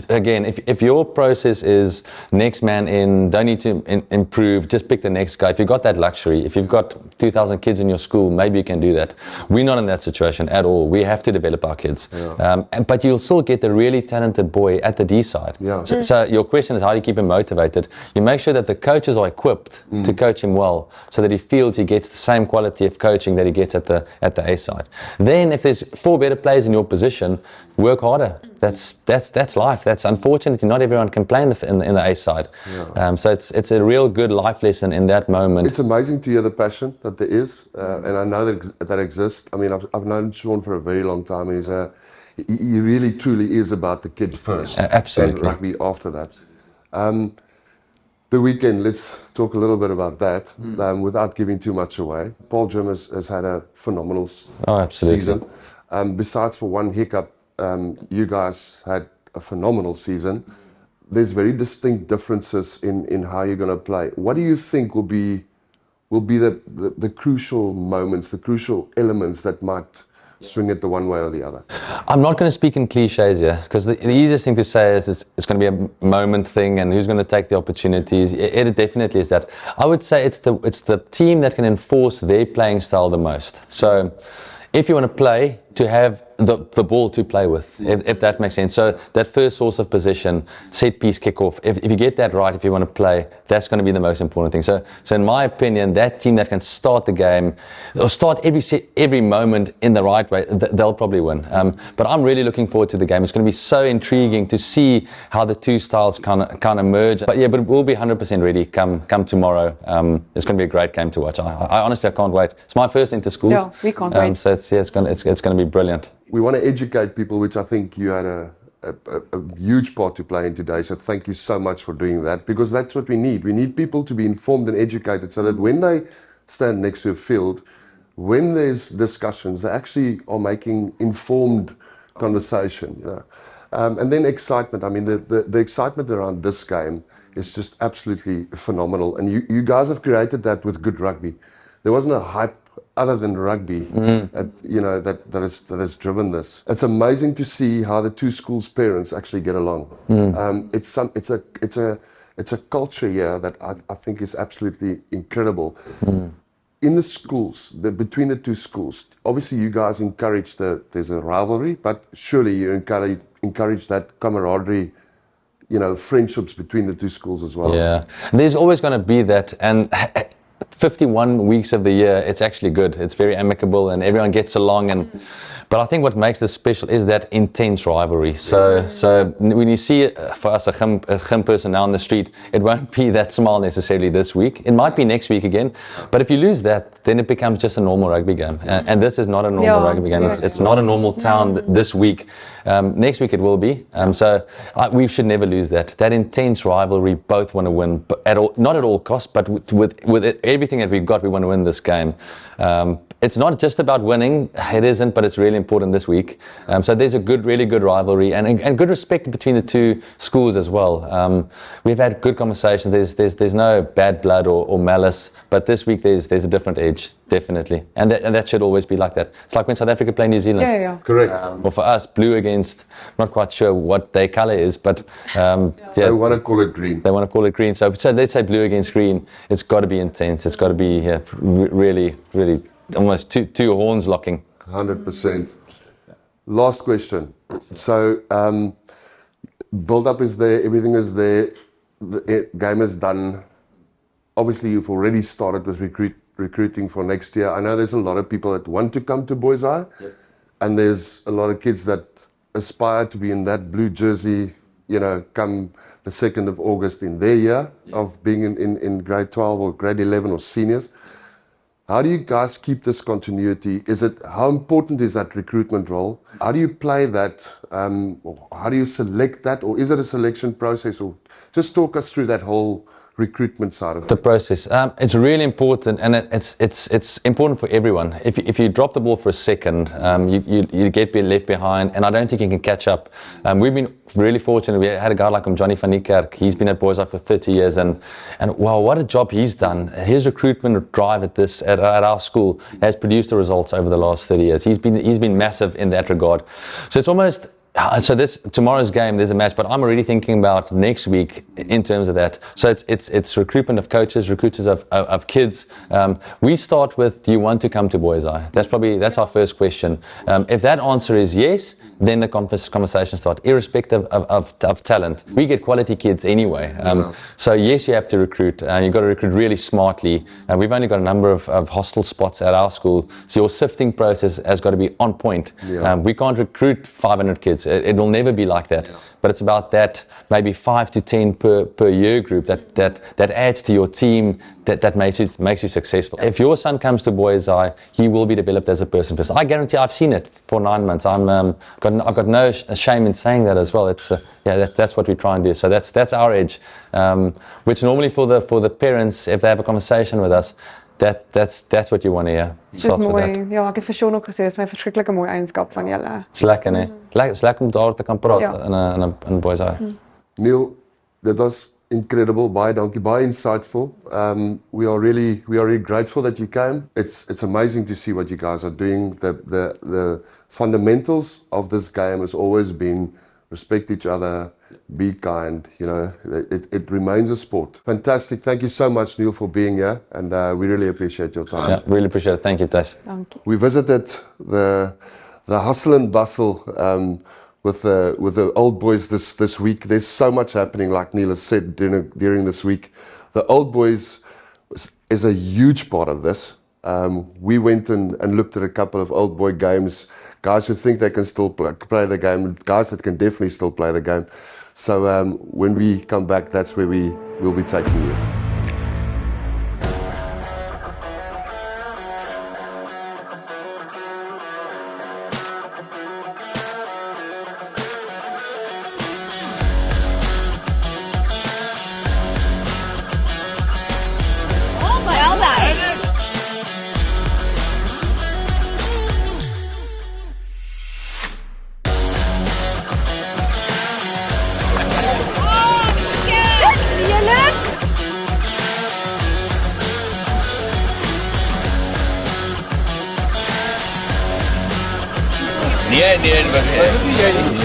Again, if your process is next man in, don't need to improve, just pick the next guy. If you've got that luxury, if you've got 2,000 kids in your school, maybe you can do that. We're not in that situation at all. We have to develop our kids. Yeah. But you'll still get the really talented boy at the D side. Yeah. So your question is, how do you keep him motivated? You make sure that the coaches are equipped to coach him well, so that he feels he gets the same quality of coaching that he gets at the A side. Then if there's 4 better players in your position, work harder. That's life. That's unfortunately not everyone can play in the A side. Yeah. So it's a real good life lesson in that moment. It's amazing to hear the passion that there is, and I know that exists. I mean, I've known Sean for a very long time. He really truly is about the kid first, absolutely, and rugby after that. The weekend, let's talk a little bit about that, without giving too much away. Paarl Gym has had a phenomenal season. Besides for one hiccup, you guys had a phenomenal season. There's very distinct differences in how you're going to play. What do you think will be the crucial moments, the crucial elements that might swing it the one way or the other? I'm not going to speak in cliches here, because the easiest thing to say is it's going to be a moment thing and who's going to take the opportunities. It definitely is that. I would say it's the team that can enforce their playing style the most. So if you want to play, to have the ball to play with, if that makes sense. So that first source of possession, set piece, kick-off, if you get that right, if you want to play, that's going to be the most important thing. So in my opinion, that team that can start the game, or start every moment in the right way, they'll probably win. But I'm really looking forward to the game. It's going to be so intriguing to see how the two styles kind of merge. But we'll be 100% ready come tomorrow. It's going to be a great game to watch. I honestly can't wait. It's my first inter schools. Yeah, we can't wait. So it's going to be brilliant. We want to educate people, which I think you had a huge part to play in today. So thank you so much for doing that, because that's what we need. We need people to be informed and educated, so that when they stand next to a field, when there's discussions, they actually are making informed conversation. And then excitement. I mean, the excitement around this game is just absolutely phenomenal. And you guys have created that with good rugby. There wasn't a hype other than rugby, that has driven this. It's amazing to see how the two schools' parents actually get along. It's a culture here that I think is absolutely incredible. In the schools, between the two schools, obviously you guys encourage there's a rivalry, but surely you encourage that camaraderie, friendships between the two schools as well. Yeah, there's always going to be that, and 51 weeks of the year, it's actually good. It's very amicable and everyone gets along. But I think what makes this special is that intense rivalry. So when you see for us a gym person now on the street, it won't be that smile necessarily this week. It might be next week again. But if you lose that, then it becomes just a normal rugby game. And this is not a normal rugby game. It's not a normal town this week. Next week it will be. So we should never lose that. That intense rivalry, both want to win, but not at all costs, but with everything that we've got, we want to win this game. It's not just about winning. It isn't, but it's really important this week. So there's a really good rivalry and good respect between the two schools as well. We've had good conversations. There's no bad blood or malice, but this week there's a different edge, definitely. And that should always be like that. It's like when South Africa play New Zealand. Yeah. Correct. Or for us, blue against, not quite sure what their colour is, but they want to call it green. They want to call it green. So let's say blue against green. It's got to be intense. It's got to be really, really almost two horns locking. 100%. Last question. So build-up is there, everything is there. the game is done. Obviously, you've already started with recruiting for next year. I know there's a lot of people that want to come to Boys High, and there's a lot of kids that aspire to be in that blue jersey, come the 2nd of August in their year of being in grade 12 or grade 11 or seniors. How do you guys keep this continuity? How important is that recruitment role? How do you play that? How do you select that? Or is it a selection process? Or just talk us through that whole recruitment side of the process. It's really important, and it's important for everyone. If you drop the ball for a second, you get left behind, and I don't think you can catch up. We've been really fortunate. We had a guy like Johnny van Niekerk. He's been at Boys High for 30 years, and wow, what a job he's done. His recruitment drive at our school has produced the results over the last 30 years. He's been massive in that regard. So it's almost. So tomorrow's game, there's a match, but I'm already thinking about next week in terms of that. So it's recruitment of coaches, recruiters of kids. We start with, do you want to come to Boys High? That's our first question. If that answer is yes, then the conversation starts, irrespective of talent. We get quality kids anyway. So yes, you have to recruit, and you've got to recruit really smartly. We've only got a number of hostel spots at our school, so your sifting process has got to be on point. We can't recruit 500 kids. It will never be like that. But it's about that, maybe 5 to 10 per year group that adds to your team, that makes you successful. If your son comes to Boys High, he will be developed as a person first. I guarantee. I've seen it for 9 months. I've got no shame in saying that as well. It's that's what we try and do. So that's our edge, which normally for the parents, if they have a conversation with us, that's what you want to hear. Dis mooi. Ja, ek het vir Sean ook gesê, dis my verskriklike mooi eienskap van julle. Dis lekker, né? Dis lekker om daar te kan praat in Boys High. Neil, that was incredible. Baie dankie, baie insightful. We are really grateful that you came. It's amazing to see what you guys are doing. The fundamentals of this game has always been respect each other, be kind, it remains a sport. Fantastic. Thank you so much, Neil, for being here, and we really appreciate your time. Yeah, really appreciate it. Thank you, Thijs. We visited the hustle and bustle with the old boys this week. There's so much happening, like Neil has said, during this week. The old boys is a huge part of this. We went and looked at a couple of old boy games, guys who think they can still play the game, guys that can definitely still play the game. So when we come back, that's where we will be taking you.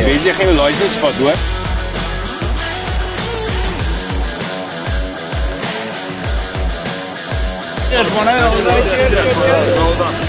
Weet jy geen license vat hoor? Cheers man, cheers.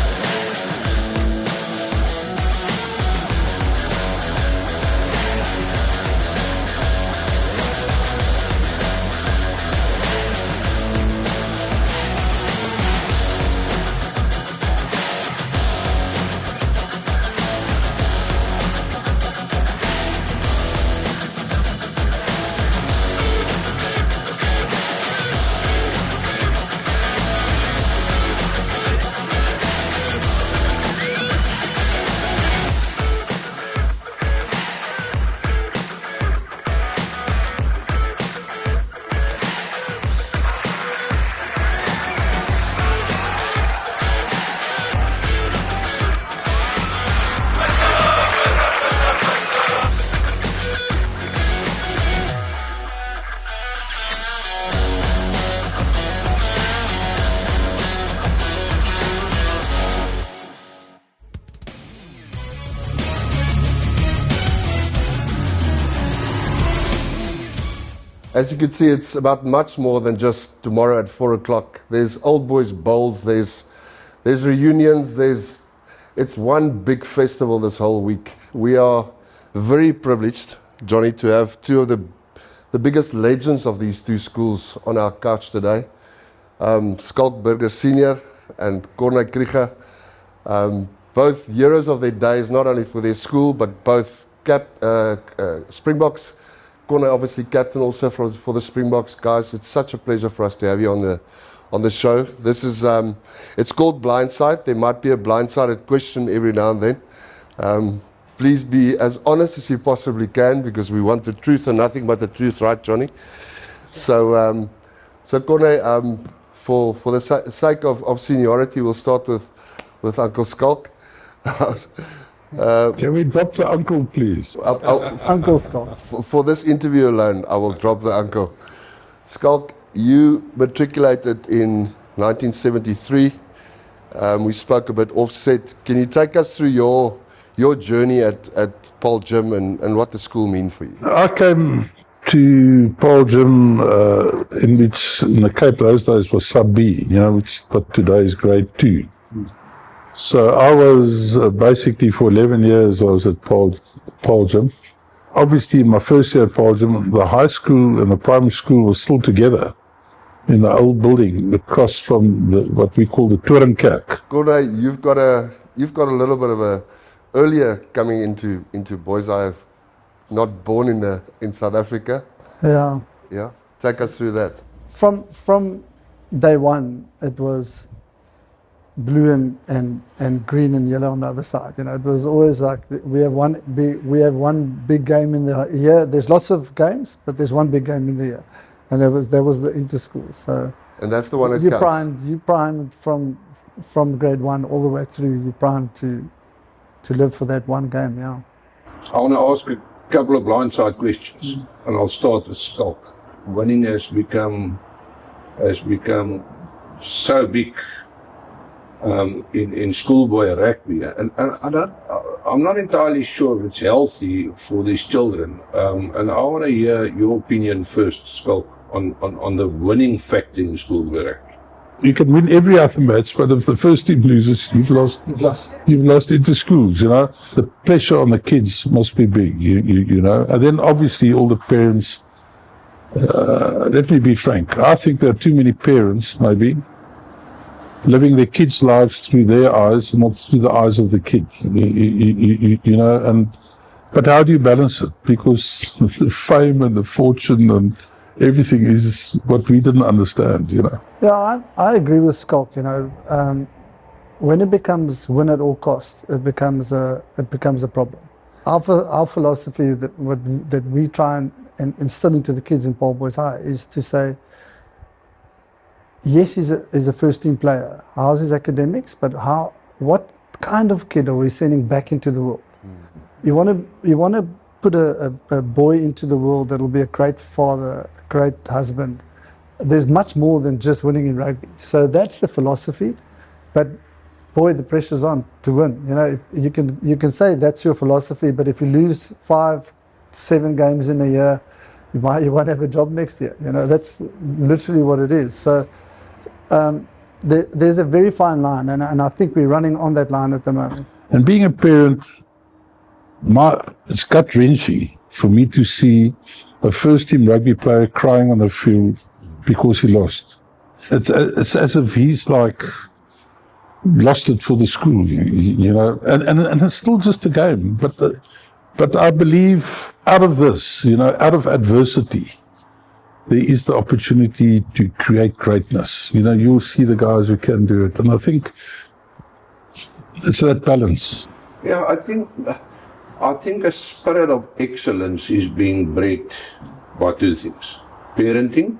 As you can see, it's about much more than just tomorrow at 4 o'clock. There's old boys bowls, there's reunions, it's one big festival this whole week. We are very privileged, Johnny, to have two of the the biggest legends of these two schools on our couch today. Skalk Burger Senior and Corne Krieger. Both heroes of their days, not only for their school, but both Springboks. Corne obviously captain also for the Springboks. Guys, it's such a pleasure for us to have you on the show. This is, it's called Blindside. There might be a blindsided question every now and then. Please be as honest as you possibly can, because we want the truth and nothing but the truth, right, Johnny? So, Corne, for the sake of seniority, we'll start with Uncle Skalk. Can we drop the uncle, please? Uncle Skalk. For this interview alone, I will drop the uncle. Skalk, you matriculated in 1973. We spoke a bit offset. Can you take us through your journey at Paarl Gym and what the school mean for you? I came to Paarl Gym in the Cape those days was sub B, which but today is grade 2. So I was basically for 11 years I was at Paarl Gym. Obviously, in my first year at Paarl Gym, the high school and the primary school was still together in the old building across from what we call the Torenkerk. Corne, you've got a little bit of a earlier coming into Boys High, not born in South Africa. Yeah. Yeah. Take us through that. From day one, it was blue and green and yellow on the other side. It was always like we have one big game in the year. There's lots of games, but there's one big game in the year, and there was the inter-school. So and that's the one that counts. You primed from grade 1 all the way through. You primed to live for that one game. Yeah. I want to ask a couple of blindside questions, and I'll start with Skalk. Winning has become so big in schoolboy rugby, and I'm not entirely sure if it's healthy for these children. And I want to hear your opinion first, Skalk, on the winning factor in schoolboy rugby. You can win every other match, but if the first team loses, you've lost into schools. The pressure on the kids must be big. And then obviously all the parents. Let me be frank. I think there are too many parents, maybe, living their kids' lives through their eyes, not through the eyes of the kids. But how do you balance it? Because the fame and the fortune and everything is what we didn't understand. Yeah, I agree with Skalk. When it becomes win at all costs, it becomes a problem. Our philosophy that we try and instill into the kids in Paarl Boys High is to say, yes, he's a first team player. How's his academics? But what kind of kid are we sending back into the world? You want to put a boy into the world that will be a great father, a great husband. There's much more than just winning in rugby. So that's the philosophy. But boy, the pressure's on to win. If you can say that's your philosophy, but if you lose 5-7 games in a year, you won't have a job next year. That's literally what it is. So there's a very fine line, and I think we're running on that line at the moment. And being a parent, it's gut-wrenching for me to see a first-team rugby player crying on the field because he lost. It's as if he's like lost it for the school, and it's still just a game. But I believe out of this, out of adversity, there is the opportunity to create greatness. You'll see the guys who can do it, and I think it's that balance. Yeah, I think a spirit of excellence is being bred by two things: parenting,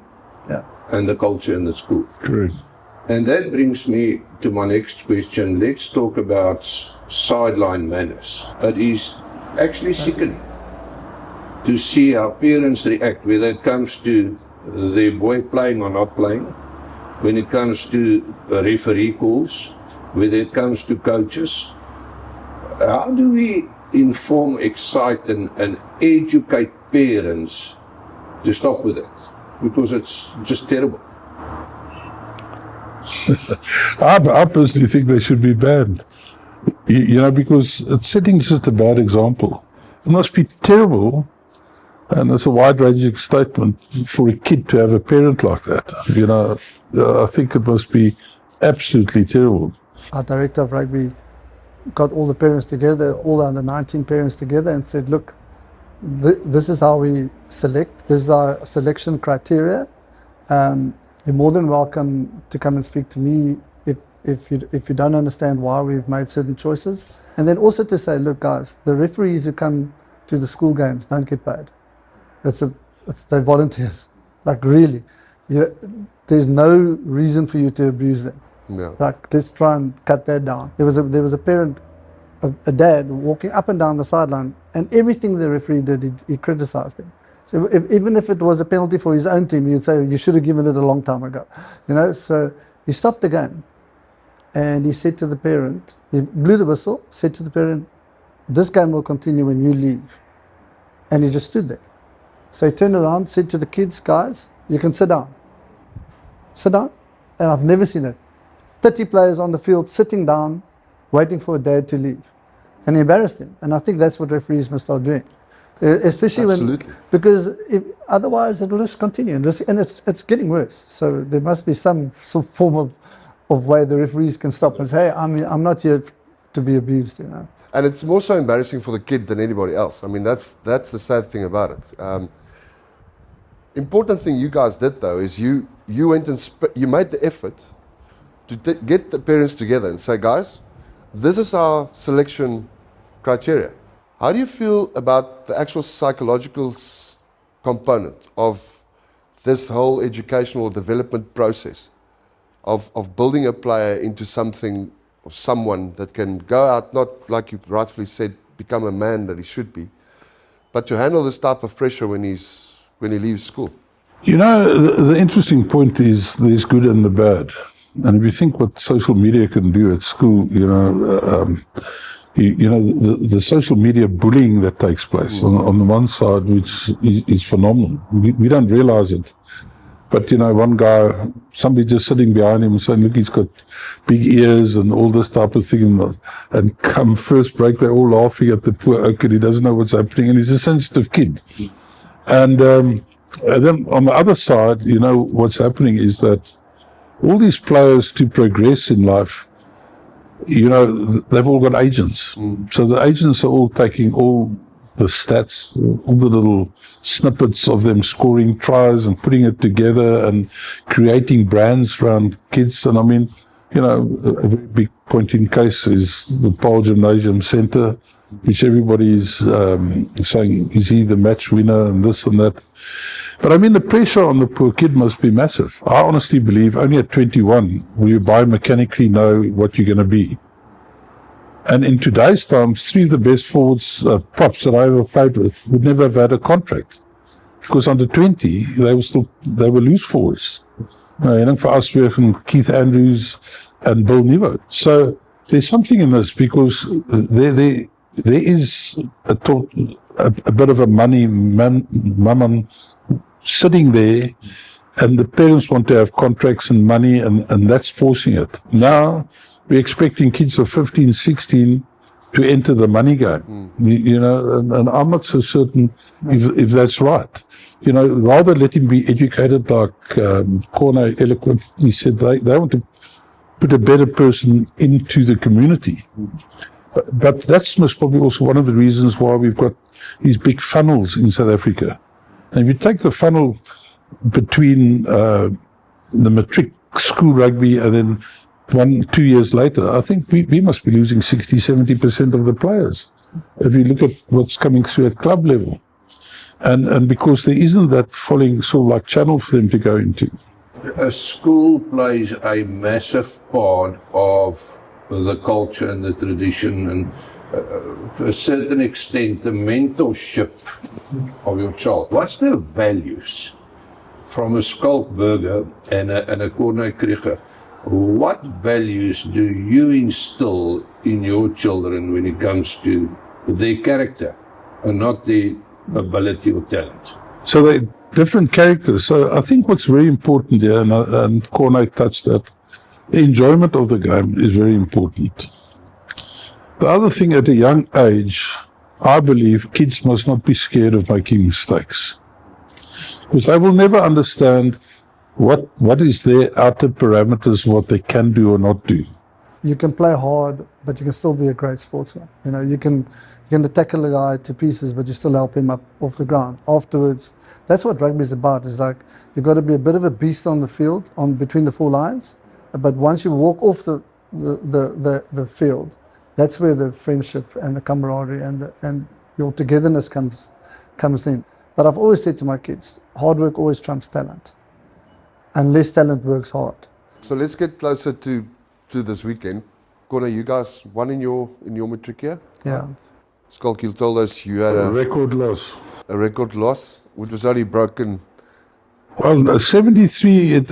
and the culture in the school. Correct. And that brings me to my next question. Let's talk about sideline manners. It is actually sickening to see how parents react, whether it comes to their boy playing or not playing, when it comes to referee calls, whether it comes to coaches. How do we inform, excite and educate parents to stop with it? Because it's just terrible. I personally think they should be banned. Because it's setting just a bad example. It must be terrible And it's a wide-ranging statement for a kid to have a parent like that. You know, I think it must be absolutely terrible. Our director of rugby got all the parents together, all under 19 parents together, and said, look, this is how we select, this is our selection criteria. You're more than welcome to come and speak to me if you don't understand why we've made certain choices. And then also to say, look guys, the referees who come to the school games don't get paid. They're volunteers. Like really, there's no reason for you to abuse them. Yeah. Like let's try and cut that down. There was a parent, a dad walking up and down the sideline, and everything the referee did, he criticized him. So even if it was a penalty for his own team, he'd say you should have given it a long time ago. You know, so he stopped the game, and he said to the parent, he blew the whistle, said to the parent, "This game will continue when you leave," and he just stood there. So he turned around, said to the kids, guys, you can sit down. Sit down. And I've never seen it. 30 players on the field sitting down, waiting for a dad to leave. And he embarrassed him. And I think that's what referees must start doing. Especially because otherwise it will just continue. And it's getting worse. So there must be some form of way the referees can stop and say, hey, I'm not here to be abused, you know. And it's more so embarrassing for the kid than anybody else. I mean, that's the sad thing about it. Important thing you guys did though is you went and you made the effort to get the parents together and say, guys, this is our selection criteria. How do you feel about the actual psychological component of this whole educational development process of building a player into something or someone that can go out, not like you rightfully said, become a man that he should be, but to handle this type of pressure when he leaves school? You know, the interesting point is there's good and the bad. And if you think what social media can do at school, you know, the social media bullying that takes place on the one side, which is phenomenal. We don't realize it. But, you know, one guy, somebody just sitting behind him and saying, look, he's got big ears and all this type of thing. And come first break, they're all laughing at the poor oak kid. He doesn't know what's happening. And he's a sensitive kid. And then on the other side, you know, what's happening is that all these players to progress in life, you know, they've all got agents. So the agents are all taking all the stats, all the little snippets of them scoring tries and putting it together and creating brands around kids. And I mean, you know, a very big point in case is the Paarl Gimnasium Centre, which everybody is saying, is he the match winner and this and that. But I mean, the pressure on the poor kid must be massive. I honestly believe only at 21 will you biomechanically know what you're going to be. And in today's times, 3 of the best forwards, props that I ever played with, would never have had a contract. Because under 20, they were loose forwards. Henning van Asberg and Keith Andrews and Bill Nieuwoud. So there's something in this because there is a bit of a money mammon sitting there, and the parents want to have contracts and money, and that's forcing it. Now we're expecting kids of 15, 16 to enter the money game. You know, and I'm not so certain if that's right. You know, rather let him be educated, like Corne eloquently said, they want to put a better person into the community. But that's most probably also one of the reasons why we've got these big funnels in South Africa. And if you take the funnel between the matric school rugby and then 1-2 years later, I think we must be losing 60-70% of the players. If you look at what's coming through at club level. And because there isn't that following sort of like channel for them to go into. A school plays a massive part of the culture and the tradition, and to a certain extent the mentorship of your child. What's their values from a Skalkburger and a Corne Krieger? What values do you instill in your children when it comes to their character and not their ability or talent? So they're different characters. So I think what's very important here, and Corne touched that, the enjoyment of the game is very important. The other thing, at a young age, I believe kids must not be scared of making mistakes. Because they will never understand what is their outer parameters, what they can do or not do. You can play hard, but you can still be a great sportsman. You know, you can tackle a guy to pieces, but you still help him up off the ground. Afterwards, that's what rugby is about. It's like you've got to be a bit of a beast on the field, on between the 4 lines. But once you walk off the field, that's where the friendship and the camaraderie and your togetherness comes in. But I've always said to my kids, hard work always trumps talent, unless talent works hard. So let's get closer to this weekend. Connor, you guys won in your matric year? Yeah. Skalk, you told us you had a record loss. A record loss, which was only broken. Well, 73, it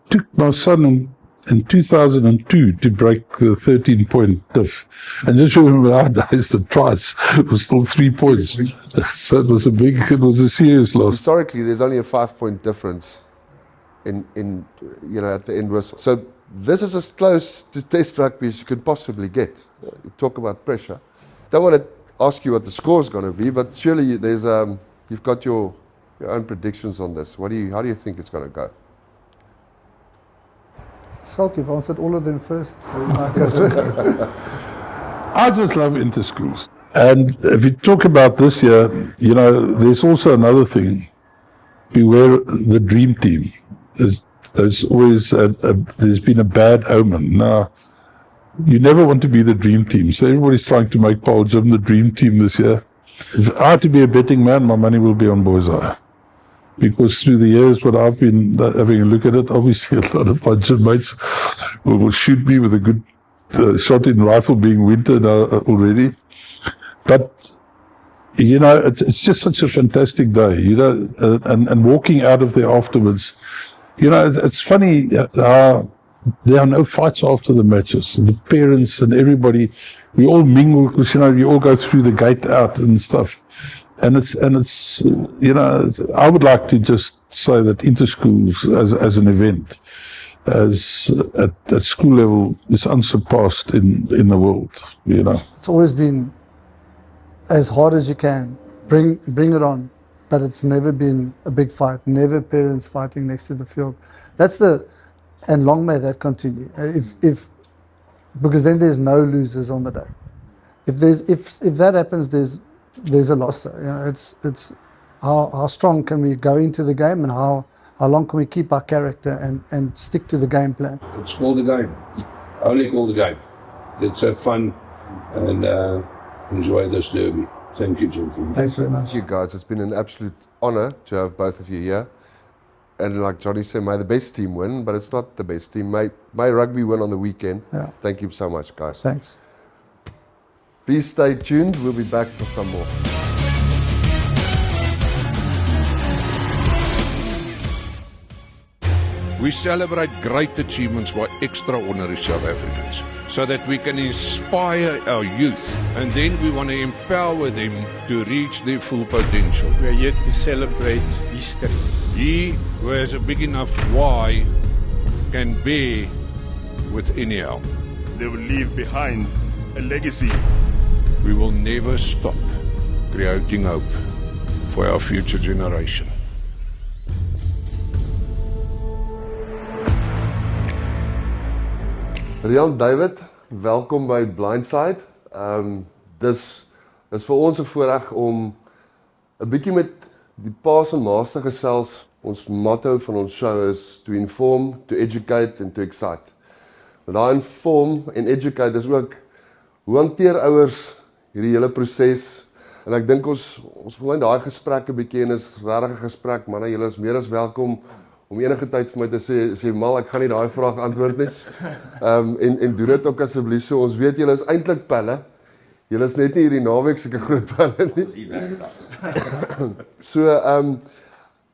took my son in 2002 to break the 13-point diff. And just remember, our days, the price was still 3 points. So it was a serious loss. Historically, there's only a 5-point difference in at the end whistle. So this is as close to test rugby as you could possibly get. You talk about pressure. Don't want to ask you what the score is going to be, but surely there's you've got your own predictions on this. How do you think it's going to go? Skalk, you've answered all of them first. I just love inter-schools. And if you talk about this year, there's also another thing. Beware the dream team. There's always there's been a bad omen. Now, you never want to be the dream team. So everybody's trying to make Paarl Gym the dream team this year. If I had to be a betting man, my money will be on Boys High. Because through the years, what I've been having a look at it, obviously a lot of my gym mates will shoot me with a good shot in rifle being winter already. But, it's just such a fantastic day, and walking out of there afterwards. It's funny how there are no fights after the matches. The parents and everybody, we all mingle because, you all go through the gate out and stuff. And it's I would like to just say that inter-schools as an event, at school level, is unsurpassed in the world, It's always been as hard as you can, bring it on, but it's never been a big fight, never parents fighting next to the field. And long may that continue. Because then there's no losers on the day. If that happens, there's a loss. It's how strong can we go into the game, and how long can we keep our character and stick to the game plan. It's called the game. Only call the game. Let's have fun and enjoy this derby. Thank you, gentlemen. Thanks very much. Thank you, guys. It's been an absolute honor to have both of you here. And like Johnny said, may the best team win, but it's not the best team. May rugby win on the weekend. Yeah. Thank you so much, guys. Thanks. Please stay tuned. We'll be back for some more. We celebrate great achievements by extraordinary South Africans so that we can inspire our youth, and then we want to empower them to reach their full potential. We are here to celebrate history. He who has a big enough why can bear with any help. They will leave behind a legacy. We will never stop creating hope for our future generation. Rian, David, welkom by Blindside. Dis is vir ons 'n voorreg om 'n bietjie met die paas en maas te gesels. Ons motto van ons show is to inform, to educate and to excite. Maar daai inform en educate is ook hoe hanteer ouers hierdie hele proses. En ek dink ons wil net daai gesprek 'n bietjie, en is regtig 'n gesprek, manne, julle is meer as welkom om enige tyd vir my te sê mal, ek gaan nie daai vraag antwoord nie. En doen dit ook asseblief so. Ons weet julle is eintlik pelle. Julle is net nie hierdie naweek seker groot pelle nie. So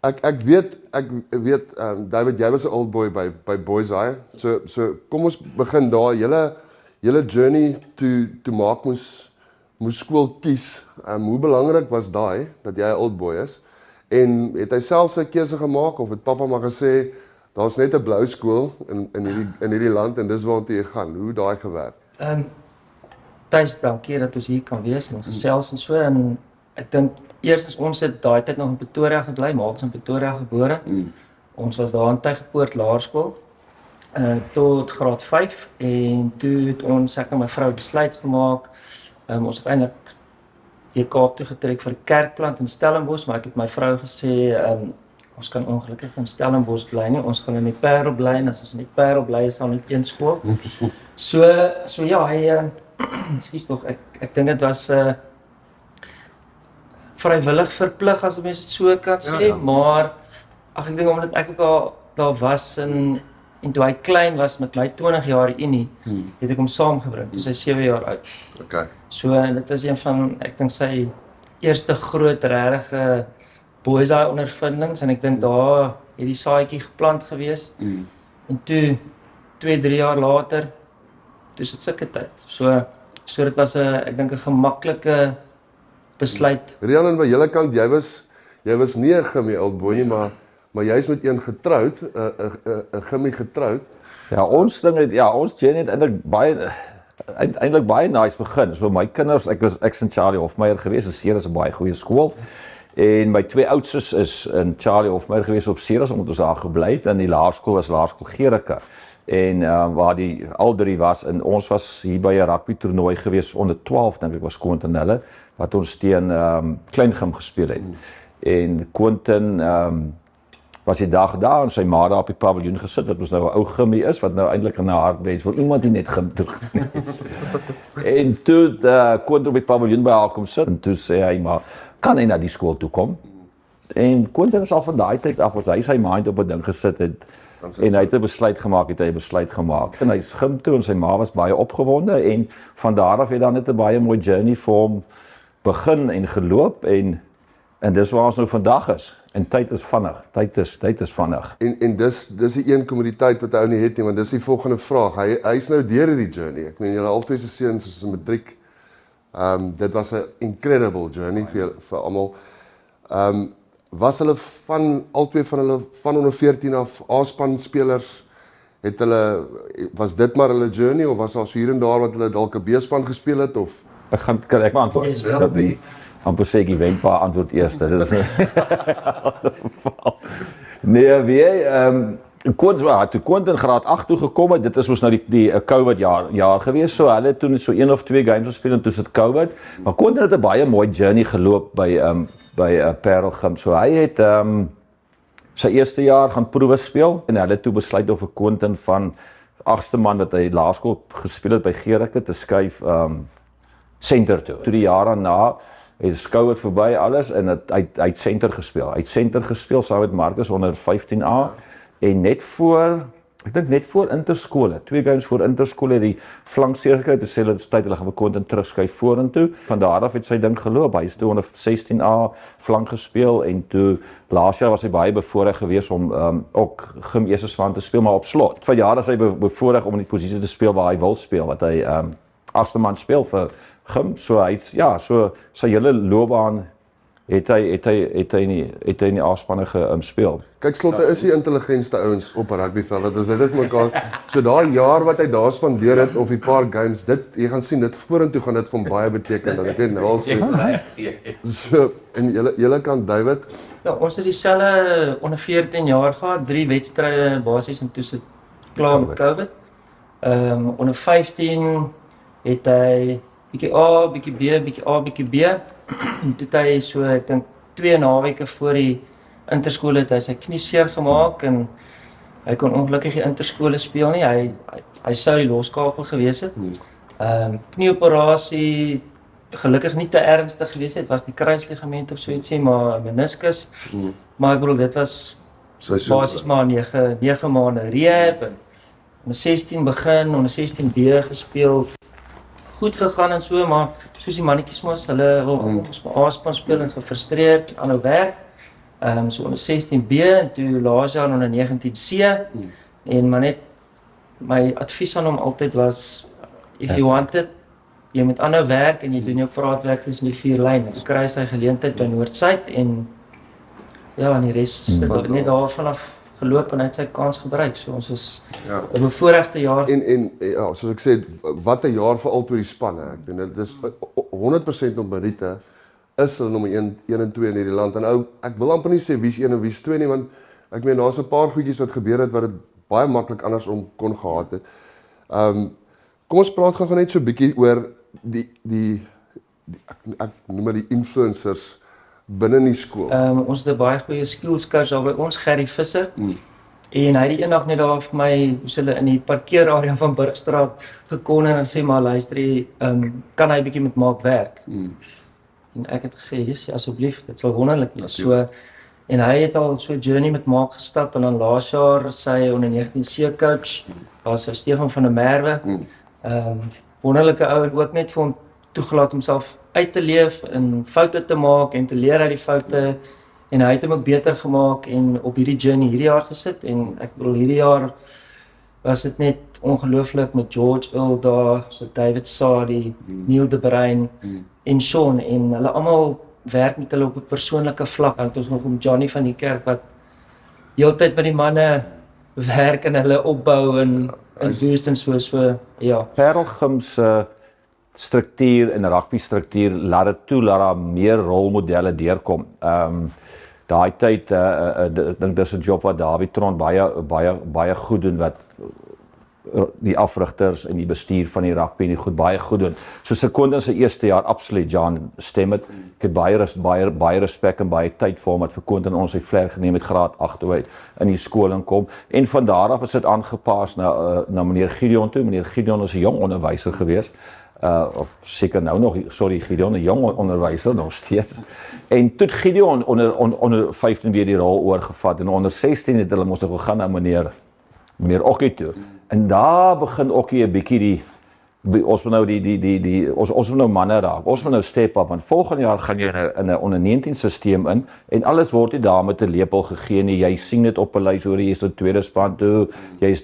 ek weet David, jy was 'n old boy by Boys High. So kom ons begin daar. Julle journey to maak moes skool kies. Hoe belangrik was daai dat jy 'n old boy is? En het hy self sy keuse gemaak, of het pappa maar gesê daar's net 'n blou skool in hierdie land en dis waartoe jy gaan? Hoe daai gewerk? Thuis dankie dat ons hier kan wees en gesels en so, en ek dink eerstens ons het daai tyd nog in Pretoria gebly, maar ons is in Pretoria gebore. Ons was daar in Tygerpoort Laerskool tot graad 5 en toe het ons, ek en my vrou besluit gemaak. Ons het eintlik hier Kaap toe getrek vir kerkplant in Stellenbosch, maar ek het my vrou gesê ons kan ongelukkig in Stellenbosch bly nie, ons gaan in die Paarl bly en as ons in die Paarl bly is dan net een skool. So ja, hy ekskuus tog, ek dink dit was vrywillig verplig as mense dit so kan sê, maar ek dink omdat ek ook al daar was en toe hy klein was met my 20 jaar Unie, het ek hom saamgebring, toe sy 7 jaar oud. Okay. So dit is een van, ek dink sy eerste groot regte Boys High ondervindings en ek dink daar het die saadjie geplant gewees. En toe 2-3 jaar later, toe is dit sulke tyd. So dit was ek dink 'n gemaklike besluit. Rian, aan by julle kant, jy was nie 'n gimmie old boy nie, maar jy is met een getroud, 'n gimmie getroud. Ja, ons ding het, ons journey het eintlik baie nice begin. So my kinders, ek in Charlie Hofmeyer gewees, Ceres is 'n baie goeie skool. En my 2 oudstes is in Charlie Hofmeyer gewees op Ceres, omdat ons daar gebly het, en die laerskool was Laerskool Gericke. En waar die al 3 was, en ons was hier by 'n rugby toernooi gewees, onder 12 dink ek was Quentin hulle, wat ons teen Kleingym gespeel het. En Quentin was die dag daar en sy ma daar op die paviljoen gesit, wat ons nou 'n ou gimmie is, wat nou eintlik in 'n hart wens vir iemand die net gim toe. En toe Quentin op die paviljoen by haar kom sit, en toe sê hy, maar kan hy na die skool toe kom? En Quentin is al van daai tyd af, as hy sy mind op 'n ding gesit het, en hy het 'n besluit gemaak, en hy's gim toe, en sy ma was baie opgewonde, en van daar af het dan net 'n baie mooi journey vir hom begin en geloop, en dis waar ons nou vandag is. En tyd is vinnig, tyd is vinnig. En dis die een kommoditeit wat hy ou nie het nie, want dis die volgende vraag. Hy's nou deur hierdie journey. Ek meen julle albei se seuns is in matriek. Dit was 'n incredible journey vir almal. Was hulle albei van hulle van onder 14 af A-span spelers, was dit maar hulle journey, of was daar so hier en daar wat hulle dalk 'n B-span gespeel het, of? Kan ek maar antwoord? Dat die amper sê ek wenpaar antwoord eers. Dit is nee, toe Quentin graad 8 toe gekom het, dit is ons nou die COVID jaar gewees, so hulle het toen so 1 of 2 games gespeel en toe sit COVID, maar Quentin het 'n baie mooi journey geloop by Paarl Gym, so hy het sy eerste jaar gaan proewe speel, en hulle het toe besluit of 'n Quentin van 8ste man wat hy laerskool gespeel het by Gericke te skuif center toe. Toe die jare na het skou het verby alles, en hy het center gespeel. Hy het center gespeel saam met Marcus onder 15A, en net voor interskole, 2 games voor interskole het die flank seer gekry, toe sê hulle dit is tyd, hulle gaan vir Quentin terugskuif vorentoe. Van daar af het sy ding geloop, hy is toe onder 16A flank gespeel, en toe laas jaar was hy baie bevoorreg gewees om ook gym eerste span te speel, maar op slot. Van jaar is hy bevoorreg om in die posisie te speel waar hy wil speel, wat hy 8ste man speel vir gym, so hy so sy hele loopbaan het hy in die A-spanne gespeel. Kyk, Slotte is die intelligentste ouens op 'n rugbyveld, dat ons dit mekaar, so daai jaar wat hy daar spandeer het, of die paar games, jy gaan sien, dit vorentoe gaan dit vir hom baie beteken, dat ek net nou al sê. So, en julle kant, David? Nou, ons het dieselfde onder 14 jaar gehad, 3 wedstryde basies, en toe sit klaar met COVID. Onder 15 het hy bietjie A, bietjie B, bietjie A, bietjie B. En toe het hy so, ek dink 2 naweke voor die interskole het hy sy knie seer gemaak, en hy kon ongelukkig die interskole speel nie, hy sou die loskakel gewees het. Knieoperasie, gelukkig nie te ernstig gewees het, was die kruisligament of so ietsie, maar meniscus. Maar ek bedoel, dit was basies maar 9 maande rehab, en onder 16 begin, onder 16B gespeel, goed gegaan en so, maar soos die mannetjies mos, hulle wil ons maar A-span speel en gefrustreerd, aanhou werk. So onder 16B, en toe laas jaar onder 19C, en maar net, my advies aan hom altyd was, if you want it, jy moet aanhou werk, en jy doen jou praatwerk in die 4 lyne. Ek kry sy geleentheid by Noordsuid, en ja, en die rest, net daar vanaf geloop en hy het sy kans gebruik. So ons is 'n bevoorregte jaar. En ja, soos ek sê, wat 'n jaar vir al twee die spanne. Ek dink dit is 100% op Meriete is hulle nommer 1 en 2 in hierdie land. En ek wil amper nie sê wie's 1 en wie's 2 nie, want ek meen daar's 'n paar goedjies wat gebeur het wat dit baie maklik andersom kon gehad het. Kom ons praat gou net so 'n bietjie oor ek noem maar die influencers binne in die skool. Ons het 'n baie goeie skillskurs daar by ons, Gerry Visser. En hy het die eendag net daar vir my, hoe hulle in die parkeerarea van Burgstraat gekom en sê maar luister, kan hy bietjie met maak werk? En ek het gesê, "Yes, asseblief, dit sal wonderlik wees." So en hy het al so 'n journey met maak gestap en dan laas jaar sy onder 19C coach, daar's Stefan van der Merwe. Wonderlike ou het ook net vir hom toegelaat om homself uit te leef en foute te maak en te leer uit die foute. En hy het hom ook beter gemaak en op hierdie journey hierdie jaar gesit. En ek bedoel, hierdie jaar was dit net ongelooflik met George Earl daar, so David Sadi, Neil de Bruin en Sean. En hulle almal werk met hulle op 'n persoonlike vlak. Want ons nog om Johnny van die kerk wat heeltyd met die manne werk en hulle opbou en boost en so, ja. Paarl Gim se struktuur en rugby struktuur laat dit toe dat daar meer rolmodelle deurkom. Daai tyd ek dink dis 'n job wat David Tron baie goed doen, wat die afrigters en die bestuur van die rugby en die goed baie goed doen. So Sekonde se eerste jaar absoluut Jan stem dit. Ek het baie respek en baie tyd vir hom wat vir Quentin ons sy vlerk geneem het graad 8 toe hy in die skool inkom. En van daar af is dit aangepas na meneer Gideon toe. Meneer Gideon is 'n jong onderwyser gewees. Seker nou nog, sorry Gideon, 'n jong onderwyser nog steeds. En toe Gideon onder 15 weer die rol oorgevat en onder 16 het hulle mos nog gegaan na meneer Okkie toe. En daar begin Okkie 'n bietjie ons moet nou ons moet nou manne raak. Ons moet nou step up, want volgende jaar gaan jy in 'n onder 19 stelsel in en alles word nie daar met 'n lepel gegee nie. Jy sien dit op 'n lys hoor jy is op tweede span toe. Jy's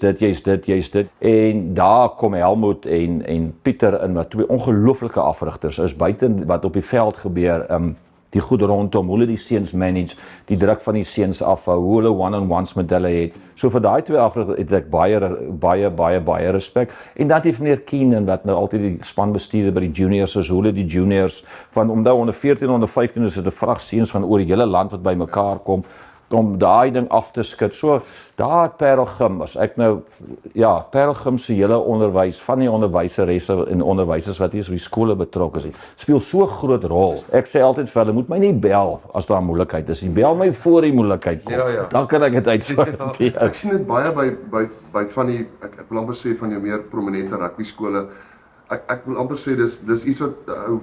dit. En daar kom Helmut en Pieter in wat twee ongelooflike afrigters is buite wat op die veld gebeur. Die goed rondom, hoe hulle die seuns manage, die druk van die seuns afhou, hoe hulle one-on-ones met hulle het. So vir daai twee afrigters het ek baie respek. En dan het meneer Keenan wat nou altyd die spanbestuurder by die juniors is, hoe hulle die juniors van omdat onder 14 en onder 15 is dit 'n vrag seuns van oor die hele land wat by mekaar kom om daai ding af te skud. So daar Paarl Gim, as ek nou Paarl Gim se hele onderwys van die onderwyseresse en onderwysers wat hier is op die skole betrokke is, speel so groot rol. Ek sê altyd vir hulle, moet my nie bel as daar 'n moeilikheid is. Bel my voor die moeilikheid kom. Dan kan ek dit uitsorteer. Ek sien dit baie by van die ek wil amper sê van jou meer prominente rugby skole. Ek wil amper sê dis iets wat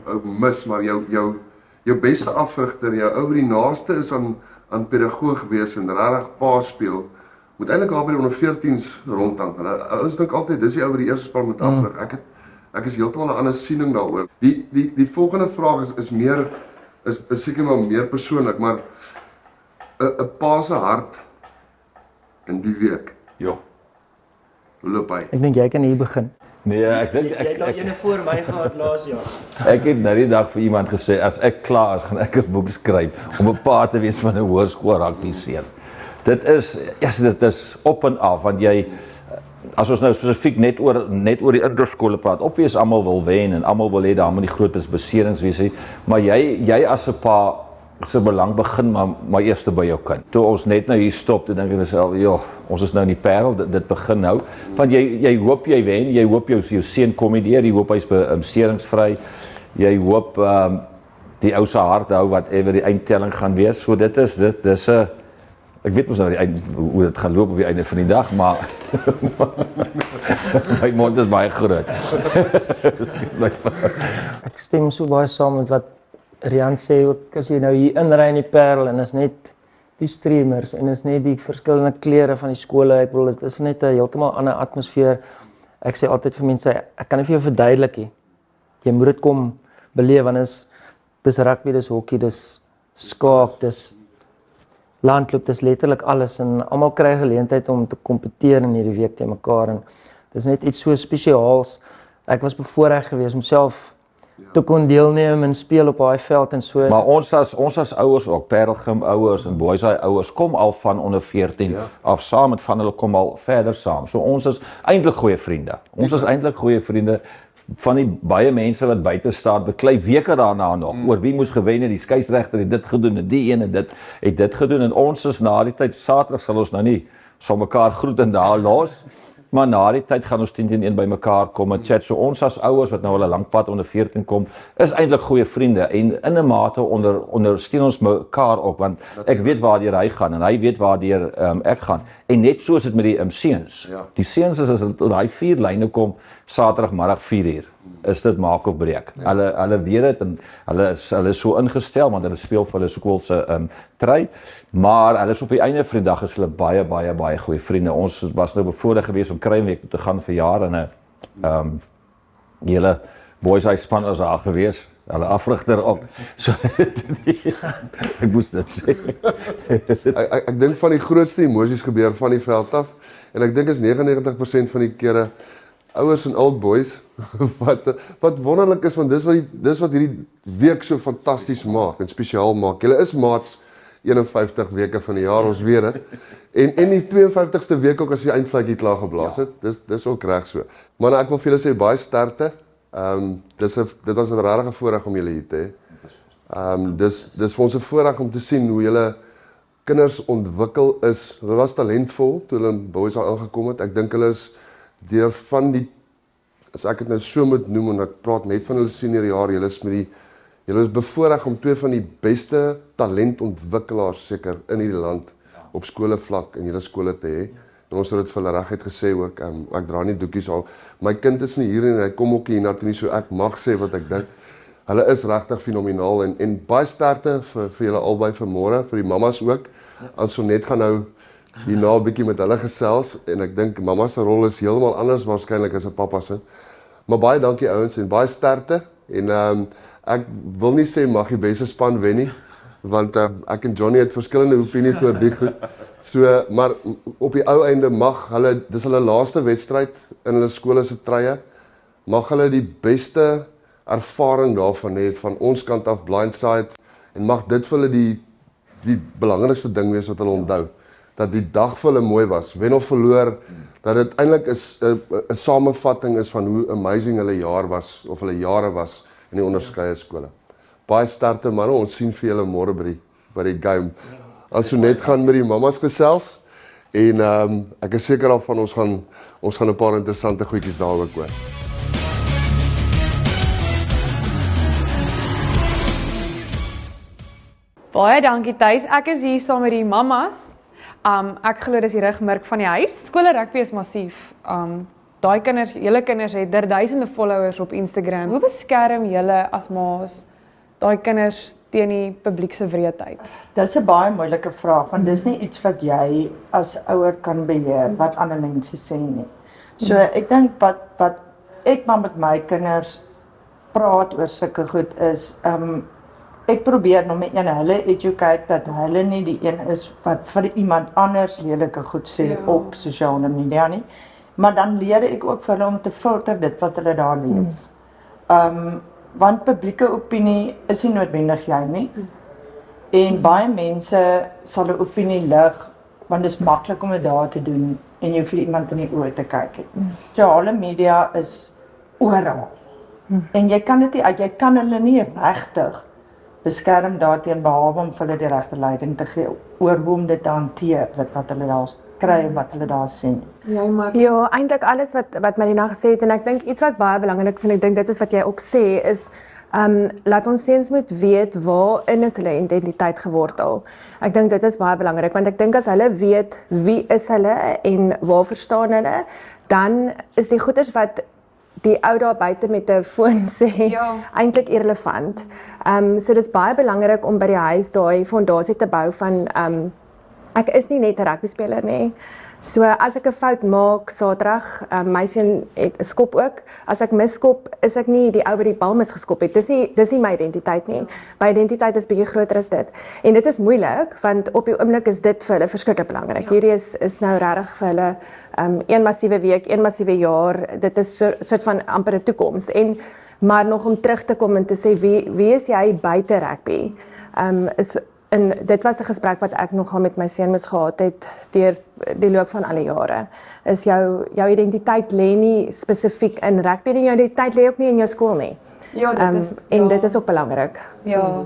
ou mis, maar jou beste afrigter, jou ou by die naaste is aan pedagoog wees en regtig paas speel, moet eintlik daar by die onder 14s rondhang. Ons dink altyd dis die ou wat die eerste span moet afrig. Ek is heeltemal 'n ander siening daaroor. Die volgende vraag is seker maar meer persoonlik, maar 'n pa se hart in die week. Ja. Hoe loop hy? Ek dink jy kan hier begin. Nee, ek dink jy het al ene voor my gehad laas jaar. Ek het nou die dag vir iemand gesê, as ek klaar is, gaan ek 'n boek skryf om 'n pa te wees van 'n hoërskool rugby seun. Dit is op en af, want jy, as ons nou spesifiek net oor die interskole praat, obvious almal wil wen en almal wil hê daar moet die groot beserings wees, maar jy as 'n pa se belang begin maar eers by jou kind. Toe ons net nou hier stop, toe dink ek myself, ons is nou in die Paarl, dit begin nou. Want jy hoop jy wen, jy hoop jou seun kom hier, jy hoop hy's beseringsvry, jy hoop die ou se hart hou whatever die eindtelling gaan wees. So dit is ek weet mos nou hoe dit gaan loop op die einde van die dag, maar my mond is baie groot. Ek stem so baie saam met wat Rian sê, ook as jy nou hier inry in die Paarl en is net die streamers en is net die verskillende kleure van die skole, ek bedoel, dit is net 'n heeltemal ander atmosfeer. Ek sê altyd vir mense, ek kan nie vir jou verduidelik nie. Jy moet dit kom beleef, want dis rugby, dis hockey, dis skaak, dis landloop, dis letterlik alles en almal kry geleentheid om te kompeteer in hierdie week te mekaar en dis net iets so spesiaals. Ek was bevoorreg geweest om self te kon deelneem en speel op daai veld en so. Maar ons as ouers ook, Paarl Gim ouers en Boys High ouers kom al van onder 14 af saam met van hulle kom al verder saam. So ons is eintlik goeie vriende. Ons is eintlik goeie vriende. Van die baie mense wat buite staan, beklei weke daarna nog, oor wie moes gewen het, die skeieregter het dit gedoen, en die ene het dit gedoen, en ons is na die tyd, Saterdag sal ons nou nie so mekaar groet en daar los, maar na die tyd gaan ons 10-1 by mekaar kom en chat, so ons as ouers wat nou al 'n lank pad onder 14 kom, is eintlik goeie vriende, en in 'n mate ondersteun ons mekaar ook, want ek weet waardeur hy gaan, en hy weet waardeur ek gaan, en net so is dit met die seuns, die seuns is as hy 4 lyne kom, Saterdagmiddag 4:00, is dit maak of breek. Hulle weet dit en hulle is so ingestel want hulle speel vir hulle skool se try, maar hulle is op die einde van die dag is hulle baie goeie vriende. Ons was nou bevoorreg geweest om Kruiweek toe te gaan vir jaar en die hele Boys High span is daar geweest. Hulle afrigter ook. So ek moes dit sê. Ek dink van die grootste emosies gebeur van die veld af en ek dink is 99% van die kere ouers en old boys wat wonderlik is, want dis wat hierdie week so fantasties maak en spesiaal maak. Julle is maats 51 weke van die jaar, ons weet dit. En die 52ste week ook as jy eindvlakkie klaar geblaas het. Dis ook reg so. Maar ek wil vir julle sê baie sterkte. Dit was 'n regte voorreg om julle hier te hê. Dis vir ons 'n voorreg om te sien hoe julle kinders ontwikkel is. Hulle was talentvol toe hulle in Boys High aangekom het. Ek dink hulle is deur van die, as ek dit nou so moet noem, en ek praat net van hulle senior jaar, julle is bevoorreg om 2 van die beste talentontwikkelaars seker in hierdie land op skole vlak en julle skole te hê. En ons het dit vir hulle reguit gesê ook, ek dra nie doekies al. My kind is nie hier en hy kom ook hier na toe nie, so ek mag sê wat ek dink. Hulle is regtig fenomenaal en baie sterkte vir julle albei vanmôre, vir die mammas ook. Ansonet gaan nou hierna 'n bietjie met hulle gesels en ek dink mamma se rol is heeltemal anders waarskynlik as 'n pappa se. Maar baie dankie ouens en baie sterkte en ek wil nie sê mag die beste span wen nie, want ek en Johnny het verskillende opinies oor die goed. So, maar op die ou einde mag hulle, dis hulle laaste wedstryd in hulle skole se trye, mag hulle die beste ervaring daarvan hê van ons kant af Blindside en mag dit vir hulle die belangrikste ding wees wat hulle onthou. Dat die dag vir hulle mooi was, wen of verloor, dat dit eintlik is 'n samevatting is van hoe amazing hulle jaar was, of hulle jare was in die onderskeie skole. Baie sterkte manne, ons sien vir julle môre by die game. Ansonet gaan met die mammas gesels, en ek is seker daarvan ons gaan 'n paar interessante goedjies daar ook hoor. Baie dankie Thys, ek is hier saam met die mammas. Ek glo dis die rugmerk van die huis. Skole rugby is massief. Daai kinders, julle kinders het duisende followers op Instagram. Hoe beskerm julle as ma's daai kinders teen die publiek se wreedheid? Dis 'n baie moeilike vraag, want dis nie iets wat jy as ouer kan beheer wat ander mense sê nie. So ek dink wat ek maar met my kinders praat oor sulke goed is ek probeer nommer 1 hulle educate dat hulle nie die een is wat vir iemand anders lelike goed sê op sosiale media nie. Maar dan leer ek ook vir hulle om te filter dit wat hulle daar lees. Want publieke opinie is nie noodwendig jy nie. En baie mense sal 'n opinie lig, want dit is maklik om dit daar te doen en jy vir iemand in die oë te kyk. Sosiale media is oral. En jy kan hulle nie regtig beskerm daarteen behalwe om vir hulle die regte leiding te gee oor hoe om dit te hanteer, wat hulle daar kry en wat hulle daar sien. Ja, eintlik alles wat Marina gesê het en ek dink iets wat baie belangrik is en ek dink dit is wat jy ook sê is laat ons seuns moet weet waarin is hulle identiteit gewortel. Ek dink dit is baie belangrik want ek dink as hulle weet wie is hulle en waar verstaan hulle, dan is die goeders wat die ou daar buite met 'n foon sê eintlik irrelevant. So dis baie belangrik om by die huis daai fondasie te bou van ek is nie net 'n rugbyspeler nie. So as ek 'n fout maak Saterdag, my seun het 'n skop ook. As ek misskop, is ek nie die ou wat die bal misgeskop het. Dis nie my identiteit nie. My identiteit is bietjie groter as dit. En dit is moeilik want op die oomblik is dit vir hulle verskriklik belangrik. Hierdie is nou regtig vir hulle een massiewe week, een massiewe jaar. Dit is soort van amper 'n toekoms. En maar nog om terug te kom en te sê wie is jy buite rugby? En dit was 'n gesprek wat ek nogal met my seun moes gehad het deur die loop van al die jare. Is jou identiteit lê nie spesifiek in rugby en jou identiteit lê ook nie in jou skool nie. Ja, en dit is ook belangrik. Ja.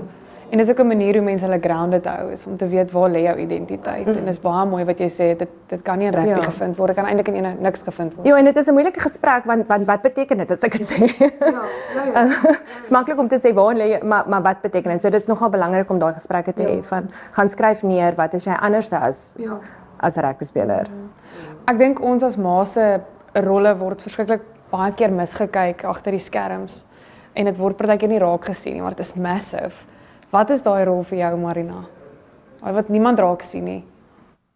En dis ook 'n manier hoe mense hulle grounded hou, is om te weet waar lê jou identiteit. En dis baie mooi wat jy sê, dit kan nie in rugby gevind word, dit kan eintlik in niks gevind word. Ja, en dit is 'n moeilike gesprek want wat beteken dit as ek dit sê? Het is maklik om te sê waar lê jy, maar wat beteken dit? So dit is nogal belangrik om daai gesprekke te hê van gaan skryf neer wat is jy anders as 'n rugbyspeler. Ek dink ons as ma se rolle word verskriklik baie keer misgekyk agter die skerms en dit word partykeer nie raak gesien nie, maar dit is massive. Wat is daai rol vir jou, Marina? Wat niemand raak sien nie.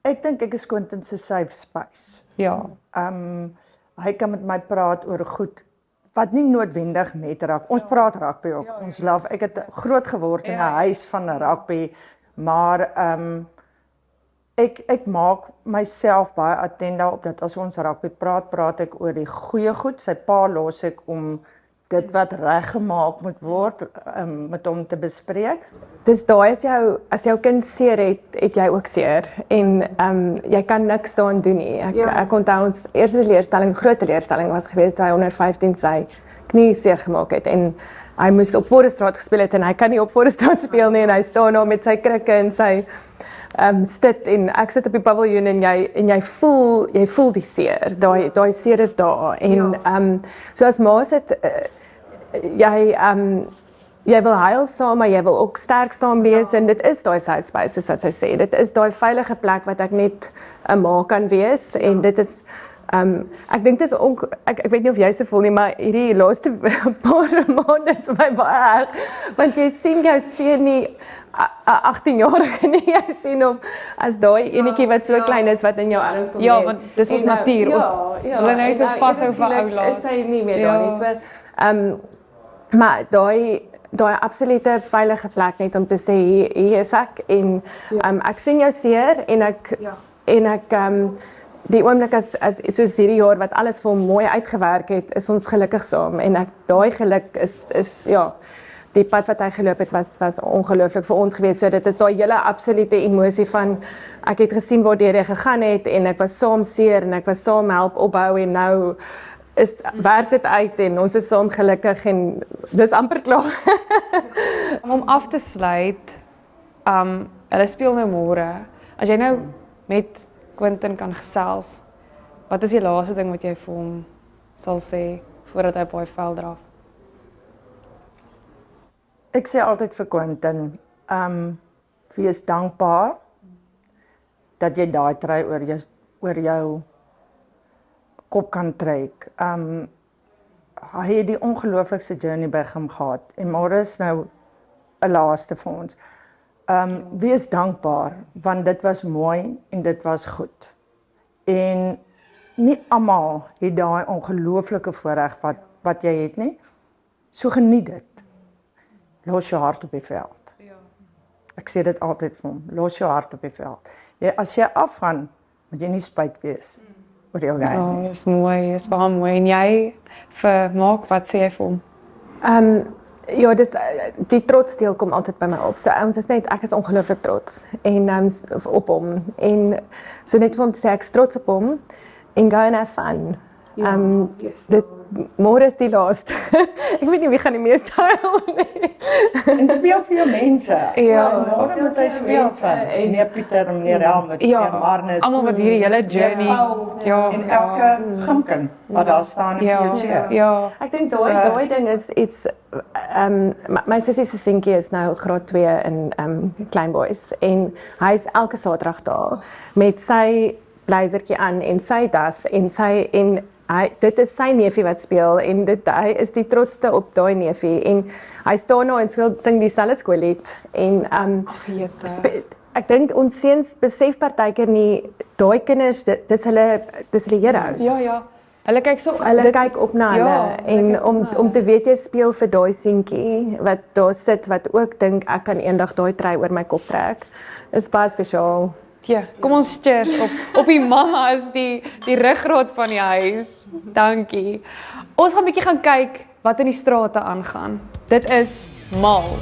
Ek dink ek is Quentin se safe space. Ja. Hy kan met my praat oor goed wat nie noodwendig net rugby. Ons praat rugby ook. Ons love. Ek het groot geword in 'n huis van rugby, maar ek maak myself baie attent daarop dat as ons rugby praat ek oor die goeie goed. Sy pa los ek om dit wat reggemaak moet word met hom te bespreek. Dis daai as jou kind seer het jy ook seer en jy kan niks daaraan doen nie. Ek onthou ons eerste leerstelling, groot leerstelling was geweest toe hy onder 15 sy knie seer gemaak het en hy moes op Faure Straat gespeel het en hy kan nie op Faure Straat speel nie en hy staan daar met sy krikke en sy stit en ek sit op die paviljoen en jy voel die seer. Daai seer is daar en so as ma sit jy wil huil saam, maar jy wil ook sterk saam wees en dit is daai safe space soos wat sy sê. Dit is daai veilige plek wat ek net 'n ma kan wees en dit is ek dink dit is ek weet nie of jy so voel nie, maar hierdie laaste paar maande is vir my baie erg want jy sien jou seun nie 18-jarige nie, jy sien hom as daai enetjie wat so klein is wat in jou arms kom. Ja, want dis ons natuur. Ons hulle nou so vashou vir ou laas. Is hy nie meer daar nie. So maar daai absolute veilige plek net om te sê hier is ek en ek sien jou seer en ek die oomblik as soos hierdie jaar wat alles vir hom mooi uitgewerk het, is ons gelukkig saam en daai geluk is die pad wat hy geloop het was ongelooflik vir ons geweest. So dit is daai hele absolute emosie van ek het gesien waar jy gegaan het en ek was saam seer en ek was saam help opbou en nou werk dit uit en ons is saam gelukkig en dis amper klaar. Om af te sluit, hulle speel nou môre. As jy nou met Quentin kan gesels, wat is die laaste ding wat jy vir hom sal sê voordat hy op daai veld draf? Ek sê altyd vir Quentin, wees dankbaar dat jy daai try oor jou kop kan trek. Hy het die ongelooflikste journey by hom gehad en môre is nou 'n laaste vir ons. Wees dankbaar want dit was mooi en dit was goed. En nie almal het daai ongelooflike voorreg wat jy het nie. So geniet dit. Los jou hart op die veld. Ek sê dit altyd vir hom, los jou hart op die veld. As jy afgaan, moet jy nie spyt wees oor jou game nie. Dis mooi, is baie mooi. En jy vir Mark, wat sê jy vir hom? Ja, die trotsdeel kom altyd by my op. So ons is net, ek is ongelooflik trots en op hom. En so net vir hom te sê ek is trots op hom en go and have fun. Môre is die laaste. Ek weet nie wie gaan die meeste huil nie. En speel vir jou mense. Môre moet hy speel vir meneer Pieter en meneer Helmut, meneer Marnus. Almal wat hierdie hele journey en elke gimkin wat daar staan vir jou cheer. Ja. Ek dink daai ding is iets my sussie se seentjie is nou graad 2 in Klein Boys en hy is elke Saterdag daar met sy blazertjie aan en sy das en dit is sy neefie wat speel en hy is die trotste op daai neefie en hy staan nou en sing dieselfde skoollied en ek dink ons seuns besef partykeer nie daai kinders dis hulle heroes. Ja. Hulle kyk op na hulle en om te weet jy speel vir daai seentjie wat daar sit wat ook dink ek kan eendag daai trei oor my kop trek. Is baie spesiaal. Ja, kom ons cheers op die mamma is die ruggraat van die huis. Dankie. Ons gaan 'n bietjie gaan kyk wat in die strate aangaan. Dit is mal.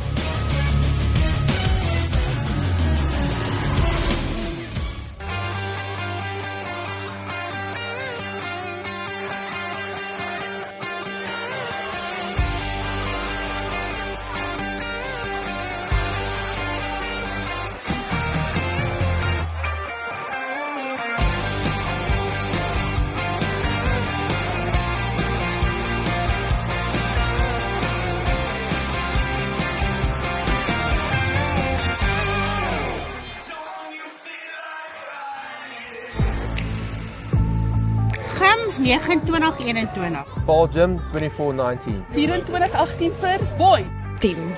Gim 2921. Paarl Gym 2419. 2418 vir Boy 10.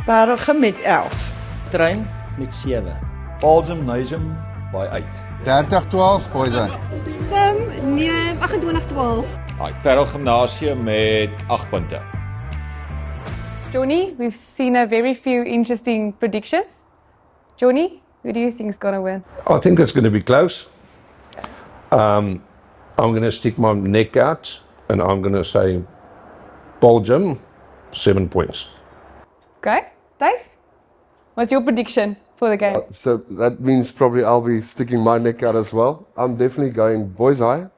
Paarl Gim met 11. Trein met 7. Paarl Gimnasium by 8. 3012 Boys High. Gim 2812. Paarl Gimnasium met 8 punte. Johnny, we've seen a very few interesting predictions. Johnny, who do you think is going to win? I think it's going to be close. I'm going to stick my neck out and I'm going to say Paarl Gym, 7 points. Okay, Thijs, what's your prediction for the game? So that means probably I'll be sticking my neck out as well. I'm definitely going Boys High.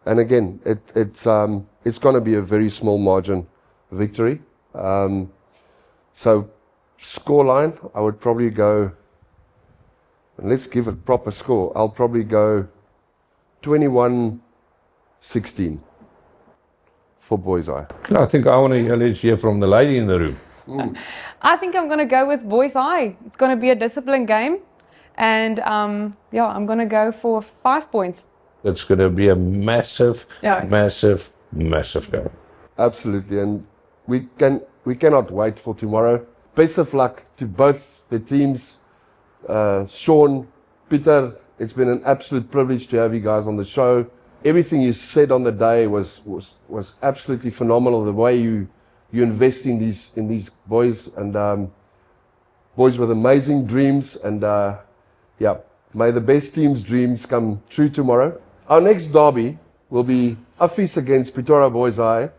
And again, it's going to be a very small margin victory. So scoreline, I would probably go, and let's give it proper score. I'll probably go 21-16 for Boys High. I think I want to hear from the lady in the room. I think I'm going to go with Boys High. It's going to be a disciplined game. And yeah, I'm going to go for 5 points. It's going to be a massive game. Absolutely. And we cannot wait for tomorrow. Best of luck to both the teams. Sean, Peter, it's been an absolute privilege to have you guys on the show. Everything you said on the day was absolutely phenomenal. The way you invest in these boys and boys with amazing dreams. And yeah, may the best team's dreams come true tomorrow. Our next derby will be Affies against Pretoria Boys High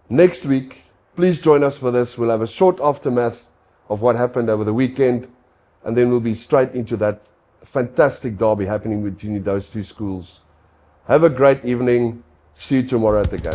next week. Please join us for this. We'll have a short aftermath of what happened over the weekend, and then we'll be straight into that fantastic derby happening between those two schools. Have a great evening. See you tomorrow at the game.